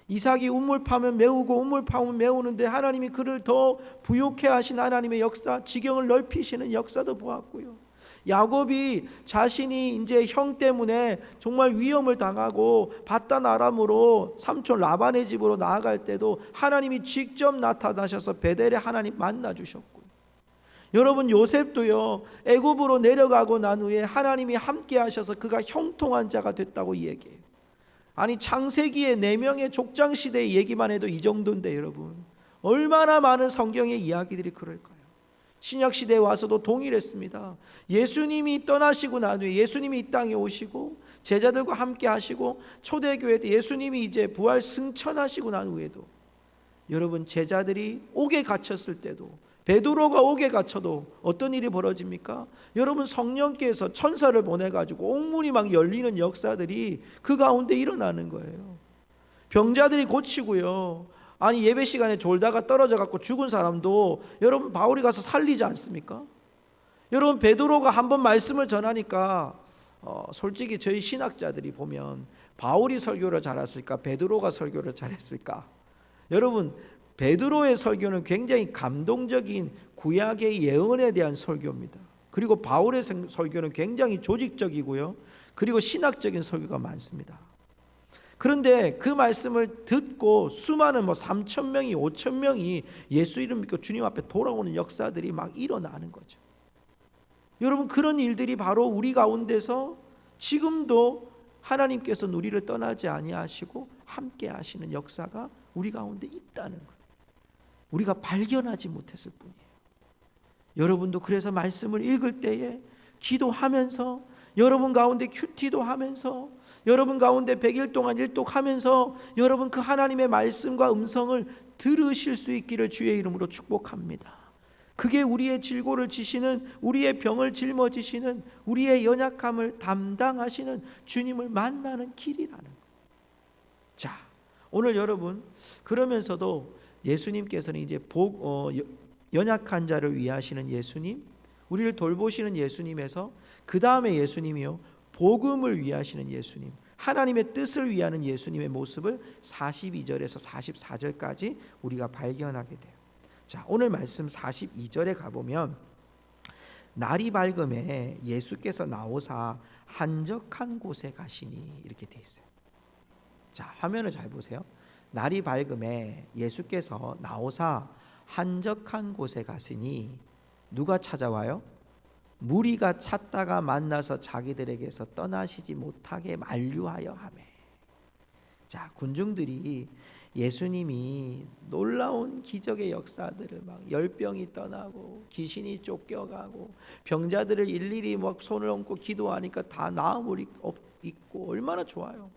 이삭이 우물 파면 메우고 우물 파면 메우는데 하나님이 그를 더 부욕해 하신 하나님의 역사, 지경을 넓히시는 역사도 보았고요. 야곱이 자신이 이제 형 때문에 정말 위험을 당하고 바단 아람으로 삼촌 라반의 집으로 나아갈 때도 하나님이 직접 나타나셔서 베델에 하나님 만나 주셨고요. 여러분 요셉도요 애굽으로 내려가고 난 후에 하나님이 함께 하셔서 그가 형통한 자가 됐다고 얘기해요. 아니 창세기의 4명의 족장 시대의 얘기만 해도 이 정도인데 여러분 얼마나 많은 성경의 이야기들이 그럴까요? 신약시대에 와서도 동일했습니다. 예수님이 떠나시고 난 후에 예수님이 이 땅에 오시고 제자들과 함께 하시고 초대교회 때 예수님이 이제 부활 승천하시고 난 후에도 여러분 제자들이 옥에 갇혔을 때도 베드로가 옥에 갇혀도 어떤 일이 벌어집니까? 여러분 성령께서 천사를 보내가지고 옥문이 막 열리는 역사들이 그 가운데 일어나는 거예요. 병자들이 고치고요. 아니 예배 시간에 졸다가 떨어져 갖고 죽은 사람도 여러분 바울이 가서 살리지 않습니까? 여러분 베드로가 한번 말씀을 전하니까 솔직히 저희 신학자들이 보면 바울이 설교를 잘했을까 베드로가 설교를 잘했을까? 여러분 베드로의 설교는 굉장히 감동적인 구약의 예언에 대한 설교입니다. 그리고 바울의 설교는 굉장히 조직적이고요. 그리고 신학적인 설교가 많습니다. 그런데 그 말씀을 듣고 수많은 3,000명이 5,000명이 예수 이름 믿고 주님 앞에 돌아오는 역사들이 막 일어나는 거죠. 여러분 그런 일들이 바로 우리 가운데서 지금도 하나님께서는 우리를 떠나지 아니하시고 함께 하시는 역사가 우리 가운데 있다는 거예요. 우리가 발견하지 못했을 뿐이에요. 여러분도 그래서 말씀을 읽을 때에 기도하면서 여러분 가운데 큐티도 하면서 여러분 가운데 100일 동안 일독하면서 여러분 그 하나님의 말씀과 음성을 들으실 수 있기를 주의 이름으로 축복합니다. 그게 우리의 질고를 지시는 우리의 병을 짊어지시는 우리의 연약함을 담당하시는 주님을 만나는 길이라는 거예요. 자, 오늘 여러분 그러면서도 예수님께서는 이제 연약한 자를 위하시는 예수님, 우리를 돌보시는 예수님에서 그 다음에 예수님이요 복음을 위하시는 예수님, 하나님의 뜻을 위하는 예수님의 모습을 42절에서 44절까지 우리가 발견하게 돼요. 자, 오늘 말씀 42절에 가보면 날이 밝음에 예수께서 나오사 한적한 곳에 가시니 이렇게 돼 있어요. 자, 화면을 잘 보세요. 날이 밝음에 예수께서 나오사 한적한 곳에 가시니 누가 찾아와요? 무리가 찾다가 만나서 자기들에게서 떠나시지 못하게 만류하여 하매. 자, 군중들이 예수님이 놀라운 기적의 역사들을 막 열병이 떠나고 귀신이 쫓겨가고 병자들을 일일이 막 손을 얹고 기도하니까 다 나음을 입고 얼마나 좋아요.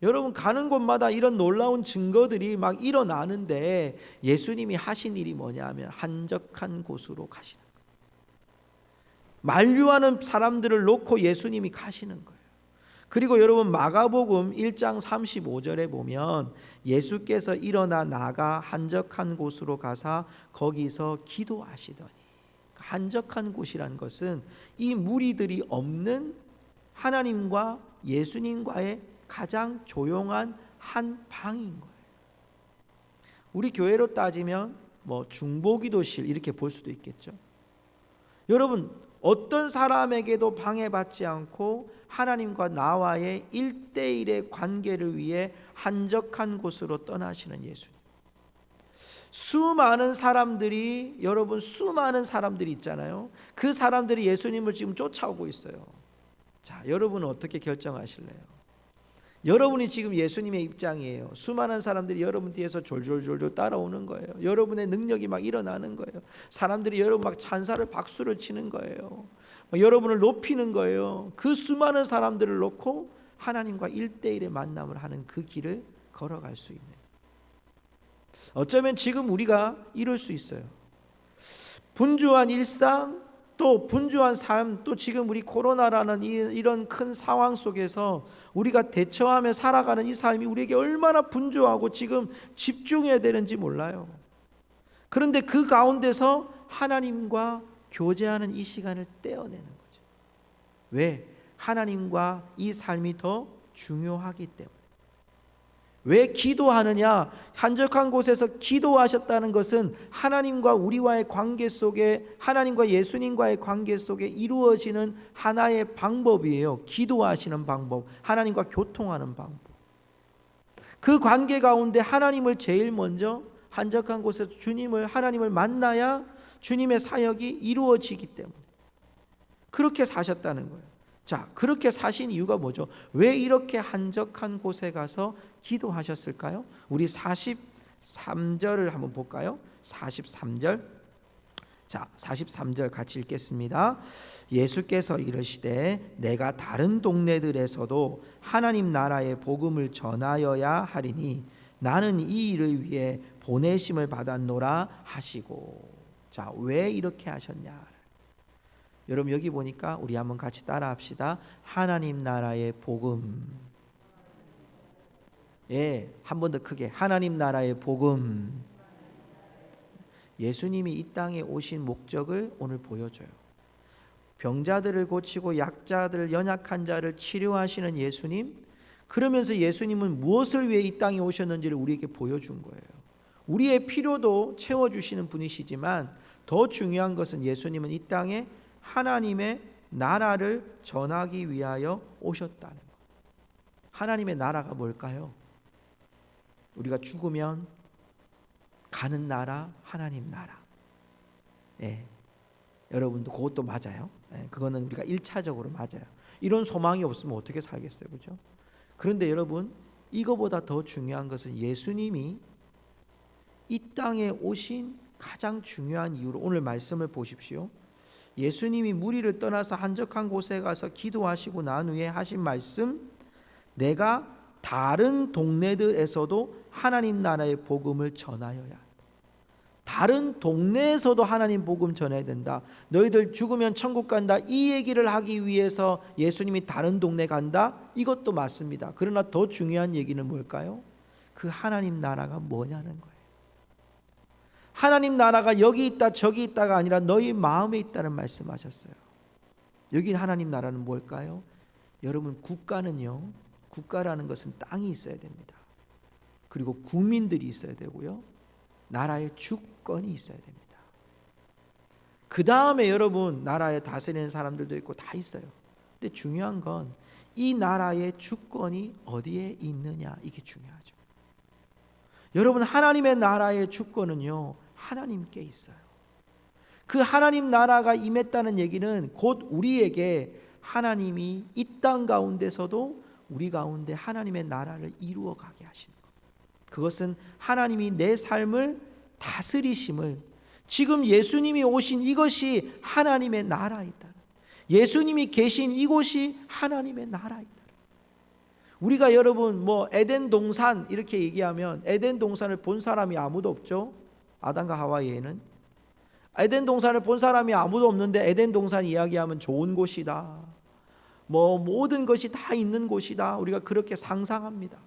여러분 가는 곳마다 이런 놀라운 증거들이 막 일어나는데 예수님이 하신 일이 뭐냐면 한적한 곳으로 가시는 거예요. 만류하는 사람들을 놓고 예수님이 가시는 거예요. 그리고 여러분 마가복음 1장 35절에 보면 예수께서 일어나 나가 한적한 곳으로 가사 거기서 기도하시더니, 한적한 곳이란 것은 이 무리들이 없는 하나님과 예수님과의 가장 조용한 한 방인 거예요. 우리 교회로 따지면 뭐 중보기도실 이렇게 볼 수도 있겠죠. 여러분 어떤 사람에게도 방해받지 않고 하나님과 나와의 1대1의 관계를 위해 한적한 곳으로 떠나시는 예수님. 수많은 사람들이, 여러분 수많은 사람들이 있잖아요. 그 사람들이 예수님을 지금 쫓아오고 있어요. 자, 여러분은 어떻게 결정하실래요? 여러분이 지금 예수님의 입장이에요. 수많은 사람들이 여러분 뒤에서 졸졸졸졸 따라오는 거예요. 여러분의 능력이 막 일어나는 거예요. 사람들이 여러분 막 찬사를 박수를 치는 거예요. 여러분을 높이는 거예요. 그 수많은 사람들을 놓고 하나님과 1대1의 만남을 하는 그 길을 걸어갈 수 있는, 어쩌면 지금 우리가 이럴 수 있어요. 분주한 일상, 또 분주한 삶, 또 지금 우리 코로나라는 이런 큰 상황 속에서 우리가 대처하며 살아가는 이 삶이 우리에게 얼마나 분주하고 지금 집중해야 되는지 몰라요. 그런데 그 가운데서 하나님과 교제하는 이 시간을 떼어내는 거죠. 왜? 하나님과 이 삶이 더 중요하기 때문에. 왜 기도하느냐? 한적한 곳에서 기도하셨다는 것은 하나님과 우리와의 관계 속에, 하나님과 예수님과의 관계 속에 이루어지는 하나의 방법이에요. 기도하시는 방법, 하나님과 교통하는 방법. 그 관계 가운데 하나님을 제일 먼저, 한적한 곳에서 하나님을 만나야 주님의 사역이 이루어지기 때문에 그렇게 사셨다는 거예요. 자, 그렇게 사신 이유가 뭐죠? 왜 이렇게 한적한 곳에 가서 기도하셨을까요? 우리 43절을 한번 볼까요? 43절. 자, 43절 같이 읽겠습니다. 예수께서 이르시되 내가 다른 동네들에서도 하나님 나라의 복음을 전하여야 하리니 나는 이 일을 위해 보내심을 받았노라 하시고. 자, 왜 이렇게 하셨냐? 여러분 여기 보니까 우리 한번 같이 따라합시다. 하나님 나라의 복음. 예, 한 번 더 크게. 하나님 나라의 복음. 예수님이 이 땅에 오신 목적을 오늘 보여줘요. 병자들을 고치고 약자들, 연약한 자를 치료하시는 예수님. 그러면서 예수님은 무엇을 위해 이 땅에 오셨는지를 우리에게 보여준 거예요. 우리의 필요도 채워주시는 분이시지만 더 중요한 것은 예수님은 이 땅에 하나님의 나라를 전하기 위하여 오셨다는 것. 하나님의 나라가 뭘까요? 우리가 죽으면 가는 나라, 하나님 나라. 예, 여러분도 그것도 맞아요. 예, 그거는 우리가 1차적으로 맞아요. 이런 소망이 없으면 어떻게 살겠어요, 그렇죠? 그런데 여러분, 이거보다 더 중요한 것은 예수님이 이 땅에 오신 가장 중요한 이유로 오늘 말씀을 보십시오. 예수님이 무리를 떠나서 한적한 곳에 가서 기도하시고 난 후에 하신 말씀, 내가 다른 동네들에서도 하나님 나라의 복음을 전하여야 한다. 다른 동네에서도 하나님 복음 전해야 된다. 너희들 죽으면 천국 간다. 이 얘기를 하기 위해서 예수님이 다른 동네 간다. 이것도 맞습니다. 그러나 더 중요한 얘기는 뭘까요? 그 하나님 나라가 뭐냐는 거예요. 하나님 나라가 여기 있다 저기 있다가 아니라 너희 마음에 있다는 말씀하셨어요. 여기 하나님 나라는 뭘까요? 여러분, 국가는요, 국가라는 것은 땅이 있어야 됩니다. 그리고 국민들이 있어야 되고요, 나라의 주권이 있어야 됩니다. 그 다음에 여러분, 나라에 다스리는 사람들도 있고 다 있어요. 근데 중요한 건 이 나라의 주권이 어디에 있느냐, 이게 중요하죠. 여러분, 하나님의 나라의 주권은요, 하나님께 있어요. 그 하나님 나라가 임했다는 얘기는 곧 우리에게 하나님이 이 땅 가운데서도 우리 가운데 하나님의 나라를 이루어 가게 하시는 것. 그것은 하나님이 내 삶을 다스리심을, 지금 예수님이 오신 이것이 하나님의 나라이다. 예수님이 계신 이곳이 하나님의 나라이다. 우리가 여러분 에덴 동산 이렇게 얘기하면 에덴 동산을 본 사람이 아무도 없죠. 아담과 하와 외에는. 에덴 동산을 본 사람이 아무도 없는데 에덴 동산 이야기하면 좋은 곳이다, 모든 것이 다 있는 곳이다, 우리가 그렇게 상상합니다.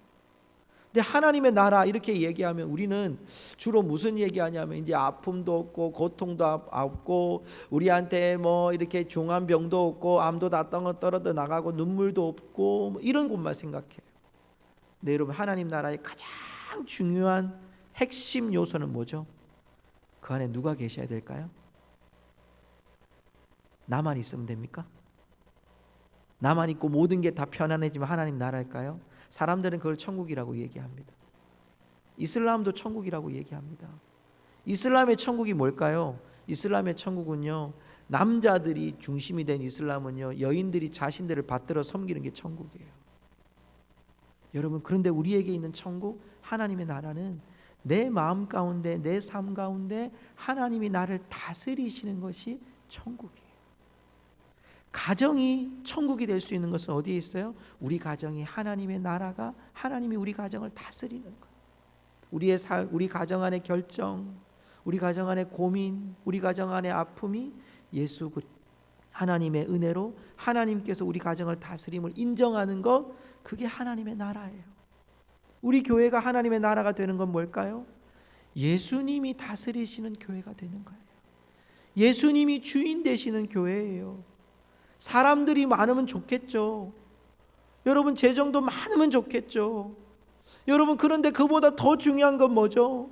근데 하나님의 나라 이렇게 얘기하면 우리는 주로 무슨 얘기하냐면 이제 아픔도 없고 고통도 없고 우리한테 이렇게 중한 병도 없고 암도 다 떨어져 나가고 눈물도 없고 이런 곳만 생각해요. 근데 여러분, 하나님 나라의 가장 중요한 핵심 요소는 뭐죠? 그 안에 누가 계셔야 될까요? 나만 있으면 됩니까? 나만 있고 모든 게 다 편안해지면 하나님 나라일까요? 사람들은 그걸 천국이라고 얘기합니다. 이슬람도 천국이라고 얘기합니다. 이슬람의 천국이 뭘까요? 이슬람의 천국은요, 남자들이 중심이 된 이슬람은요, 여인들이 자신들을 받들어 섬기는 게 천국이에요. 여러분, 그런데 우리에게 있는 천국, 하나님의 나라는 내 마음 가운데, 내 삶 가운데 하나님이 나를 다스리시는 것이 천국이에요. 가정이 천국이 될 수 있는 것은 어디에 있어요? 우리 가정이 하나님의 나라가, 하나님이 우리 가정을 다스리는 것. 우리 가정 안의 결정, 우리 가정 안의 고민, 우리 가정 안의 아픔이 예수 하나님의 은혜로 하나님께서 우리 가정을 다스림을 인정하는 것, 그게 하나님의 나라예요. 우리 교회가 하나님의 나라가 되는 건 뭘까요? 예수님이 다스리시는 교회가 되는 거예요. 예수님이 주인 되시는 교회예요. 사람들이 많으면 좋겠죠. 여러분, 재정도 많으면 좋겠죠. 여러분, 그런데 그보다 더 중요한 건 뭐죠?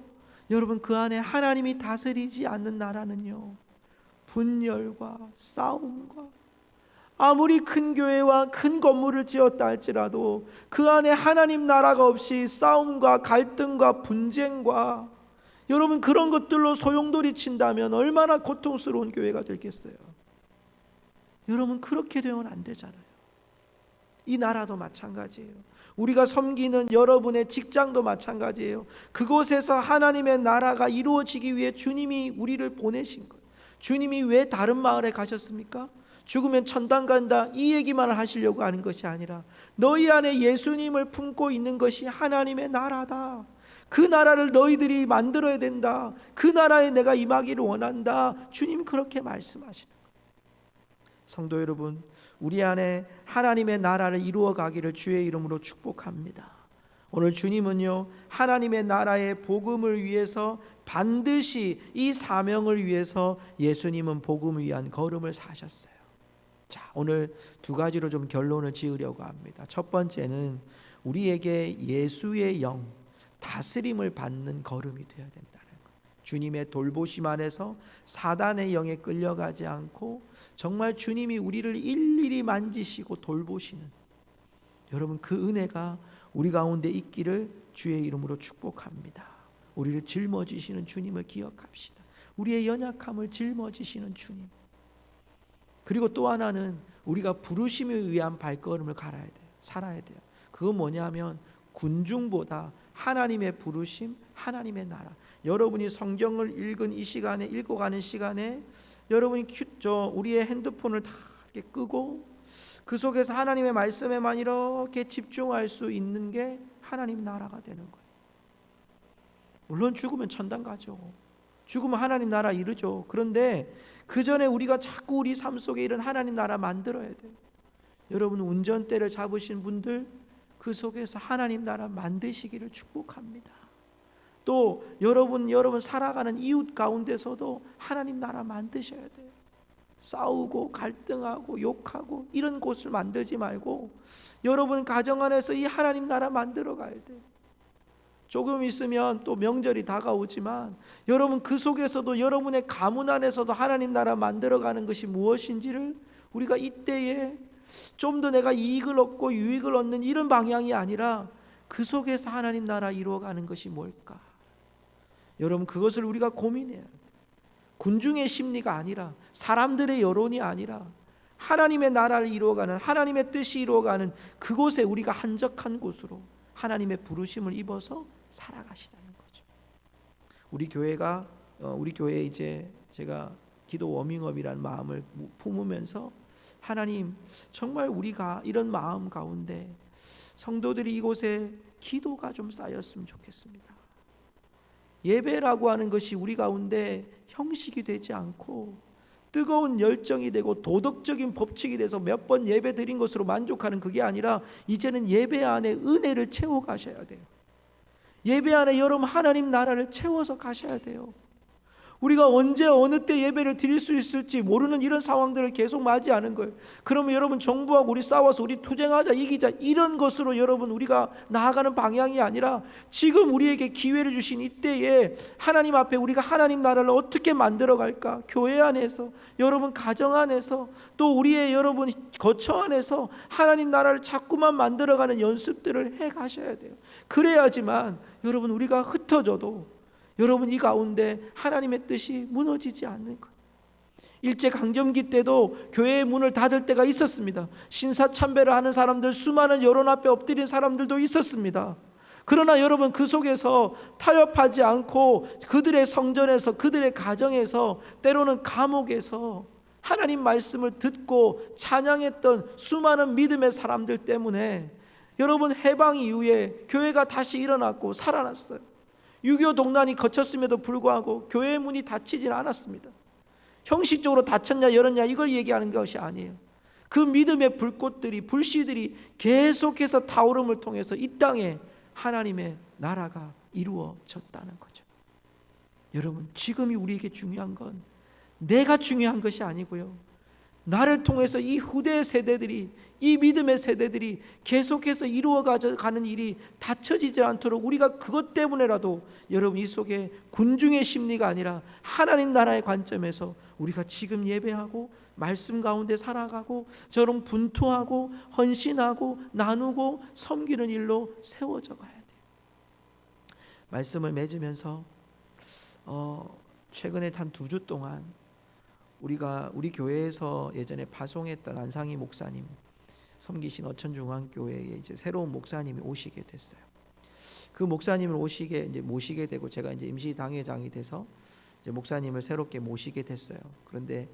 여러분, 그 안에 하나님이 다스리지 않는 나라는요, 분열과 싸움과, 아무리 큰 교회와 큰 건물을 지었다 할지라도 그 안에 하나님 나라가 없이 싸움과 갈등과 분쟁과, 여러분, 그런 것들로 소용돌이 친다면 얼마나 고통스러운 교회가 되겠어요. 여러분, 그렇게 되면 안 되잖아요. 이 나라도 마찬가지예요. 우리가 섬기는 여러분의 직장도 마찬가지예요. 그곳에서 하나님의 나라가 이루어지기 위해 주님이 우리를 보내신 거예요. 주님이 왜 다른 마을에 가셨습니까? 죽으면 천당 간다, 이 얘기만 하시려고 하는 것이 아니라 너희 안에 예수님을 품고 있는 것이 하나님의 나라다. 그 나라를 너희들이 만들어야 된다. 그 나라에 내가 임하기를 원한다. 주님 그렇게 말씀하시는 거예요. 성도 여러분, 우리 안에 하나님의 나라를 이루어 가기를 주의 이름으로 축복합니다. 오늘 주님은요, 하나님의 나라의 복음을 위해서 반드시 이 사명을 위해서 예수님은 복음을 위한 걸음을 사셨어요. 자, 오늘 두 가지로 좀 결론을 지으려고 합니다. 첫 번째는 우리에게 예수의 영, 다스림을 받는 걸음이 되어야 된다는 것. 주님의 돌보심 안에서 사단의 영에 끌려가지 않고 정말 주님이 우리를 일일이 만지시고 돌보시는, 여러분, 그 은혜가 우리 가운데 있기를 주의 이름으로 축복합니다. 우리를 짊어지시는 주님을 기억합시다. 우리의 연약함을 짊어지시는 주님. 그리고 또 하나는 우리가 부르심에 의한 발걸음을 살아야 돼요. 그건 뭐냐면 군중보다 하나님의 부르심, 하나님의 나라. 여러분이 성경을 읽은 이 시간에, 읽어가는 시간에 여러분이 우리의 핸드폰을 다 이렇게 끄고 그 속에서 하나님의 말씀에만 이렇게 집중할 수 있는 게 하나님 나라가 되는 거예요. 물론 죽으면 천당 가죠. 죽으면 하나님 나라 이르죠. 그런데 그 전에 우리가 자꾸 우리 삶 속에 이런 하나님 나라 만들어야 돼요. 여러분, 운전대를 잡으신 분들, 그 속에서 하나님 나라 만드시기를 축복합니다. 또 여러분 살아가는 이웃 가운데서도 하나님 나라 만드셔야 돼요. 싸우고 갈등하고 욕하고 이런 곳을 만들지 말고 여러분 가정 안에서 이 하나님 나라 만들어 가야 돼요. 조금 있으면 또 명절이 다가오지만 여러분 그 속에서도 여러분의 가문 안에서도 하나님 나라 만들어가는 것이 무엇인지를 우리가 이때에 좀 더 내가 이익을 얻고 유익을 얻는 이런 방향이 아니라 그 속에서 하나님 나라 이루어가는 것이 뭘까? 여러분 그것을 우리가 고민해야 돼요. 군중의 심리가 아니라 사람들의 여론이 아니라 하나님의 나라를 이루어가는 하나님의 뜻이 이루어가는 그곳에 우리가 한적한 곳으로 하나님의 부르심을 입어서 살아가시다는 거죠. 우리 교회에 이제 제가 기도 워밍업이라는 마음을 품으면서 하나님 정말 우리가 이런 마음 가운데 성도들이 이곳에 기도가 좀 쌓였으면 좋겠습니다. 예배라고 하는 것이 우리 가운데 형식이 되지 않고 뜨거운 열정이 되고 도덕적인 법칙이 돼서 몇 번 예배 드린 것으로 만족하는 그게 아니라 이제는 예배 안에 은혜를 채워 가셔야 돼요. 예배 안에 여러분 하나님 나라를 채워서 가셔야 돼요. 우리가 언제 어느 때 예배를 드릴 수 있을지 모르는 이런 상황들을 계속 맞이하는 거예요. 그러면 여러분 정부하고 우리 싸워서 우리 투쟁하자 이기자 이런 것으로 여러분 우리가 나아가는 방향이 아니라 지금 우리에게 기회를 주신 이때에 하나님 앞에 우리가 하나님 나라를 어떻게 만들어갈까? 교회 안에서 여러분 가정 안에서 또 우리의 여러분 거처 안에서 하나님 나라를 자꾸만 만들어가는 연습들을 해 가셔야 돼요. 그래야지만 여러분 우리가 흩어져도 여러분 이 가운데 하나님의 뜻이 무너지지 않는 거예요. 일제강점기 때도 교회의 문을 닫을 때가 있었습니다. 신사참배를 하는 사람들, 수많은 여론 앞에 엎드린 사람들도 있었습니다. 그러나 여러분 그 속에서 타협하지 않고 그들의 성전에서 그들의 가정에서 때로는 감옥에서 하나님 말씀을 듣고 찬양했던 수많은 믿음의 사람들 때문에 여러분 해방 이후에 교회가 다시 일어났고 살아났어요. 6.25 동란이 거쳤음에도 불구하고 교회의 문이 닫히진 않았습니다. 형식적으로 닫혔냐 열었냐 이걸 얘기하는 것이 아니에요. 그 믿음의 불꽃들이 불씨들이 계속해서 타오름을 통해서 이 땅에 하나님의 나라가 이루어졌다는 거죠. 여러분 지금이 우리에게 중요한 건 내가 중요한 것이 아니고요. 나를 통해서 이 후대 세대들이 이 믿음의 세대들이 계속해서 이루어가는 일이 닫혀지지 않도록 우리가 그것 때문에라도 여러분 이 속에 군중의 심리가 아니라 하나님 나라의 관점에서 우리가 지금 예배하고 말씀 가운데 살아가고 저런 분투하고 헌신하고 나누고 섬기는 일로 세워져 가야 돼요. 말씀을 맺으면서 최근에 한 2주 동안 우리 교회에서 예전에 파송했던 안상희 목사님 섬기신 어천중앙교회에 이제 새로운 목사님이 오시게 됐어요. 그 목사님을 모시게 되고 제가 이제 임시 당회장이 돼서 이제 목사님을 새롭게 모시게 됐어요. 그런데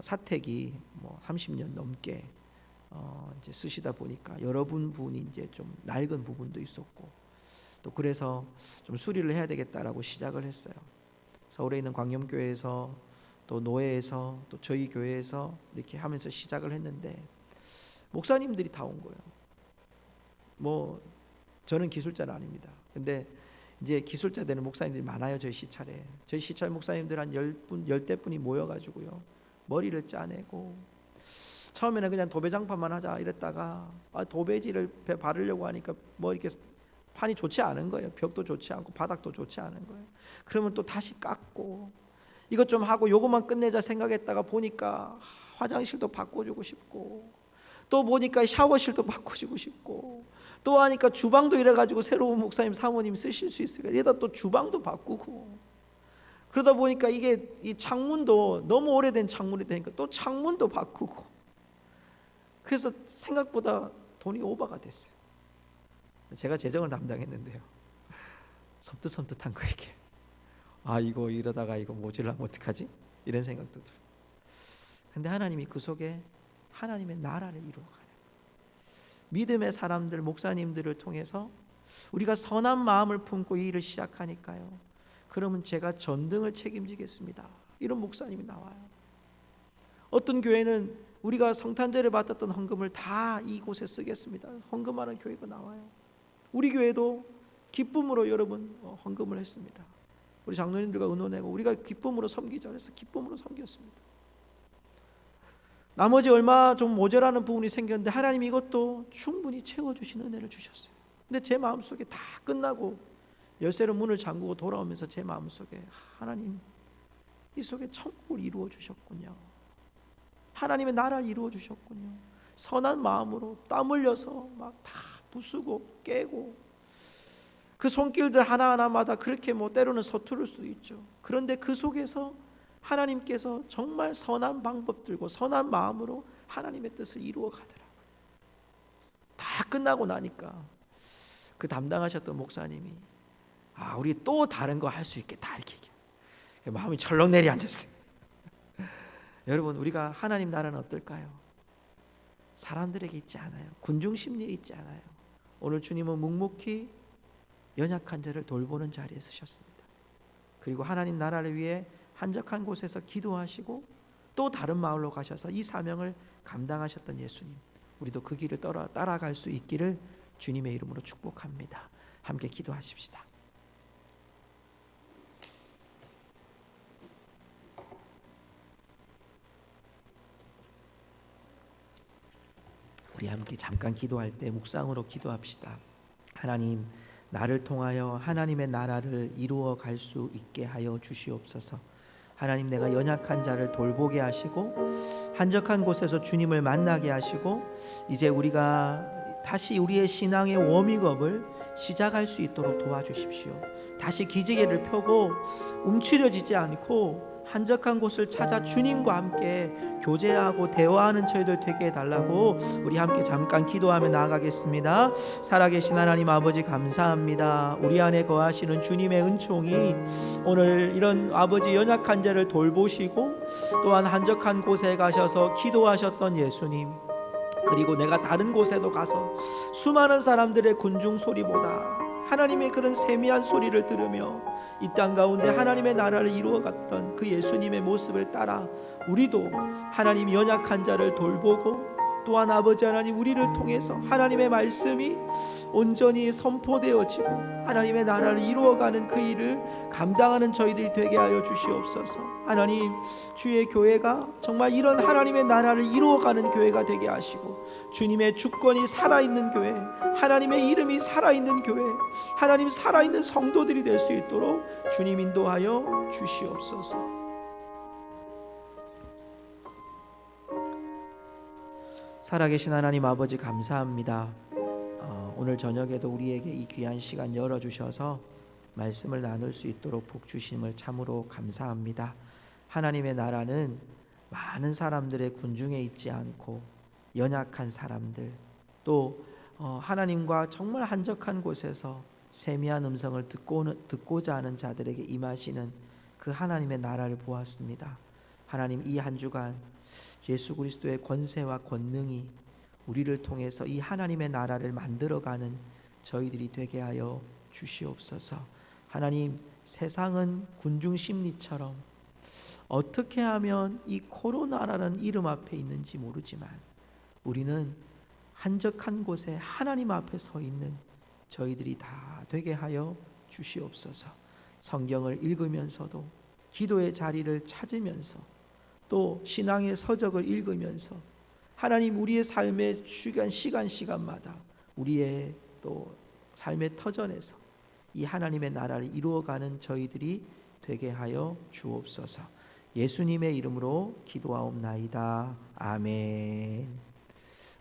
사택이 30년 넘게 이제 쓰시다 보니까 여러분이 이제 좀 낡은 부분도 있었고 또 그래서 좀 수리를 해야 되겠다라고 시작을 했어요. 서울에 있는 광염교회에서 또 노예에서 또 저희 교회에서 이렇게 하면서 시작을 했는데 목사님들이 다 온 거예요. 저는 기술자는 아닙니다. 근데 이제 기술자 되는 목사님들이 많아요. 저희 시찰 목사님들 한 10대 분이 모여가지고요 머리를 짜내고 처음에는 그냥 도배장판만 하자 이랬다가 도배지를 바르려고 하니까 이렇게 판이 좋지 않은 거예요. 벽도 좋지 않고 바닥도 좋지 않은 거예요. 그러면 또 다시 깎고 이것 좀 하고 요것만 끝내자 생각했다가 보니까 화장실도 바꿔주고 싶고 또 보니까 샤워실도 바꿔주고 싶고 또 하니까 주방도 이래가지고 새로운 목사님 사모님 쓰실 수 있을까 이러다 또 주방도 바꾸고 그러다 보니까 이게 이 창문도 너무 오래된 창문이 되니까 또 창문도 바꾸고 그래서 생각보다 돈이 오버가 됐어요. 제가 재정을 담당했는데요. 섬뜩섬뜩한 거에게 이거 이러다가 이거 모자라면 어떡하지? 이런 생각도 들어요. 근데 하나님이 그 속에 하나님의 나라를 이루어가는 믿음의 사람들 목사님들을 통해서 우리가 선한 마음을 품고 이 일을 시작하니까요. 그러면 제가 전등을 책임지겠습니다. 이런 목사님이 나와요. 어떤 교회는 우리가 성탄절에 받았던 헌금을 다 이곳에 쓰겠습니다. 헌금하는 교회가 나와요. 우리 교회도 기쁨으로 여러분 헌금을 했습니다. 우리 장로님들과 의논하고 우리가 기쁨으로 섬기자 그래서 기쁨으로 섬겼습니다. 나머지 얼마 좀 모자라는 부분이 생겼는데 하나님이 이것도 충분히 채워주시는 은혜를 주셨어요. 근데 제 마음속에 다 끝나고 열쇠로 문을 잠그고 돌아오면서 제 마음속에 하나님 이 속에 천국을 이루어 주셨군요. 하나님의 나라를 이루어 주셨군요. 선한 마음으로 땀 흘려서 막 다 부수고 깨고 그 손길들 하나하나마다 그렇게 때로는 서투를 수도 있죠. 그런데 그 속에서 하나님께서 정말 선한 방법들과 선한 마음으로 하나님의 뜻을 이루어 가더라고요. 다 끝나고 나니까 그 담당하셨던 목사님이 우리 또 다른 거 할 수 있겠다 이렇게 마음이 철렁 내려앉았어요. 여러분 우리가 하나님 나라는 어떨까요? 사람들에게 있지 않아요. 군중 심리에 있지 않아요. 오늘 주님은 묵묵히 연약한 자를 돌보는 자리에 서셨습니다. 그리고 하나님 나라를 위해 한적한 곳에서 기도하시고 또 다른 마을로 가셔서 이 사명을 감당하셨던 예수님, 우리도 그 길을 따라갈 수 있기를 주님의 이름으로 축복합니다. 함께 기도하십시다. 우리 함께 잠깐 기도할 때 묵상으로 기도합시다. 하나님, 나를 통하여 하나님의 나라를 이루어 갈 수 있게 하여 주시옵소서. 하나님, 내가 연약한 자를 돌보게 하시고 한적한 곳에서 주님을 만나게 하시고 이제 우리가 다시 우리의 신앙의 워밍업을 시작할 수 있도록 도와주십시오. 다시 기지개를 펴고 움츠려지지 않고 한적한 곳을 찾아 주님과 함께 교제하고 대화하는 저희들 되게 해달라고 우리 함께 잠깐 기도하며 나아가겠습니다. 살아계신 하나님 아버지 감사합니다. 우리 안에 거하시는 주님의 은총이 오늘 이런 아버지 연약한 자를 돌보시고 또한 한적한 곳에 가셔서 기도하셨던 예수님, 그리고 내가 다른 곳에도 가서 수많은 사람들의 군중 소리보다 하나님의 그런 세미한 소리를 들으며 이 땅 가운데 하나님의 나라를 이루어갔던 그 예수님의 모습을 따라 우리도 하나님 연약한 자를 돌보고 또한 아버지 하나님 우리를 통해서 하나님의 말씀이 온전히 선포되어지고 하나님의 나라를 이루어가는 그 일을 감당하는 저희들이 되게 하여 주시옵소서. 하나님, 주의 교회가 정말 이런 하나님의 나라를 이루어가는 교회가 되게 하시고 주님의 주권이 살아있는 교회, 하나님의 이름이 살아있는 교회, 하나님 살아있는 성도들이 될 수 있도록 주님 인도하여 주시옵소서. 살아계신 하나님 아버지 감사합니다. 오늘 저녁에도 우리에게 이 귀한 시간 열어주셔서 말씀을 나눌 수 있도록 복 주심을 참으로 감사합니다. 하나님의 나라는 많은 사람들의 군중에 있지 않고 연약한 사람들, 또 하나님과 정말 한적한 곳에서 세미한 음성을 듣고자 하는 자들에게 임하시는 그 하나님의 나라를 보았습니다. 하나님, 이 한 주간 예수 그리스도의 권세와 권능이 우리를 통해서 이 하나님의 나라를 만들어가는 저희들이 되게 하여 주시옵소서. 하나님, 세상은 군중 심리처럼 어떻게 하면 이 코로나라는 이름 앞에 있는지 모르지만 우리는 한적한 곳에 하나님 앞에 서 있는 저희들이 다 되게 하여 주시옵소서. 성경을 읽으면서도 기도의 자리를 찾으면서 또 신앙의 서적을 읽으면서 하나님, 우리의 삶의 시간마다 우리의 또 삶의 터전에서 이 하나님의 나라를 이루어가는 저희들이 되게 하여 주옵소서. 예수님의 이름으로 기도하옵나이다. 아멘.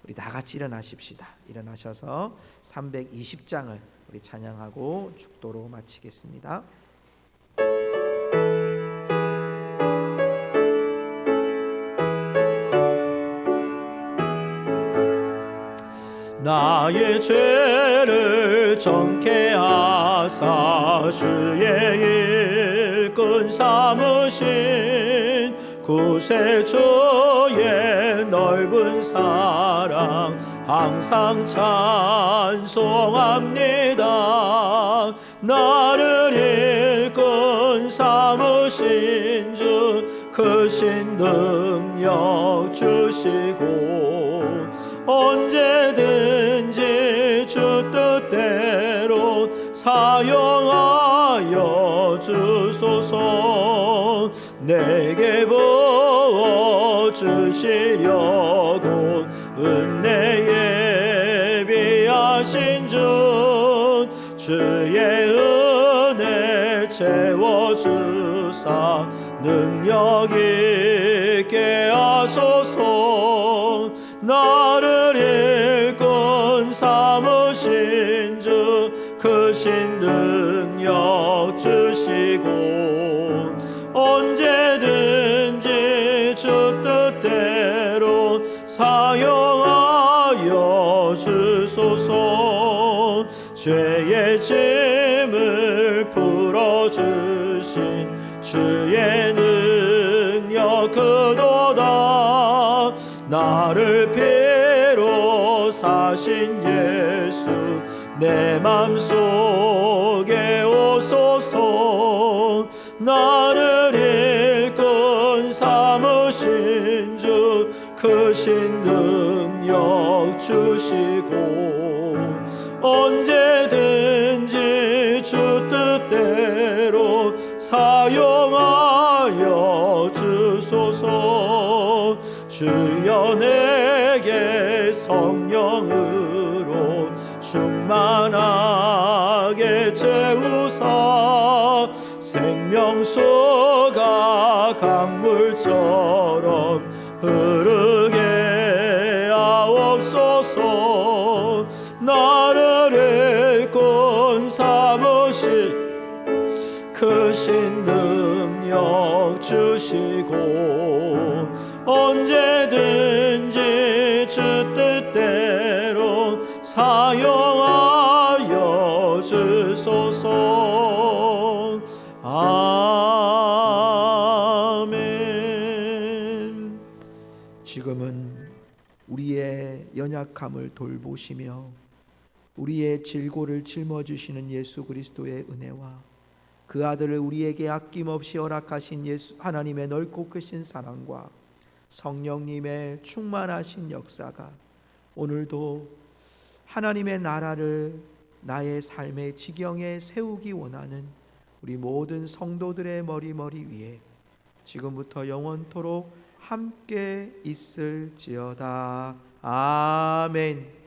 우리 다 같이 일어나십시다. 일어나셔서 320장을 우리 찬양하고 축도로 마치겠습니다. 나의 죄를 정케 하사 주의 일꾼 삼으신 구세주의 넓은 사랑 항상 찬송합니다. 나를 일꾼 삼으신 주 크신 능력 주시고 언제든지 주 뜻대로 사용하여 주소서. 내게 부어 주시려고 은혜 예비하신 주, 주의 은혜 채워주사 능력 있게 하소서. 나를 일꾼 삼으신 주, 크신 능력 주시고 언제든지 주 뜻대로 사용하여 주소서. 죄의 짐을 풀어주신 주의 능력 그도다. 나를 피로 사신 예수 내 맘속에 오소서. 나를 일꾼 삼으신 주, 크신 능력 주시고 언제든지 주 뜻대로 사용하여 주소서. 주여 내게 성령으로 충만하게 채우사 생명수가 강물처럼 흐르게 하옵소서. 나를 일꾼 삼으신 크신 능력 주시고 언제든지 주 뜻대로 사용하여 주소서. 아멘. 지금은 우리의 연약함을 돌보시며 우리의 질고를 짊어지시는 예수 그리스도의 은혜와 그 아들을 우리에게 아낌없이 허락하신 예수 하나님의 넓고 크신 사랑과 성령님의 충만하신 역사가 오늘도 하나님의 나라를 나의 삶의 지경에 세우기 원하는 우리 모든 성도들의 머리 위에 지금부터 영원토록 함께 있을지어다. 아멘.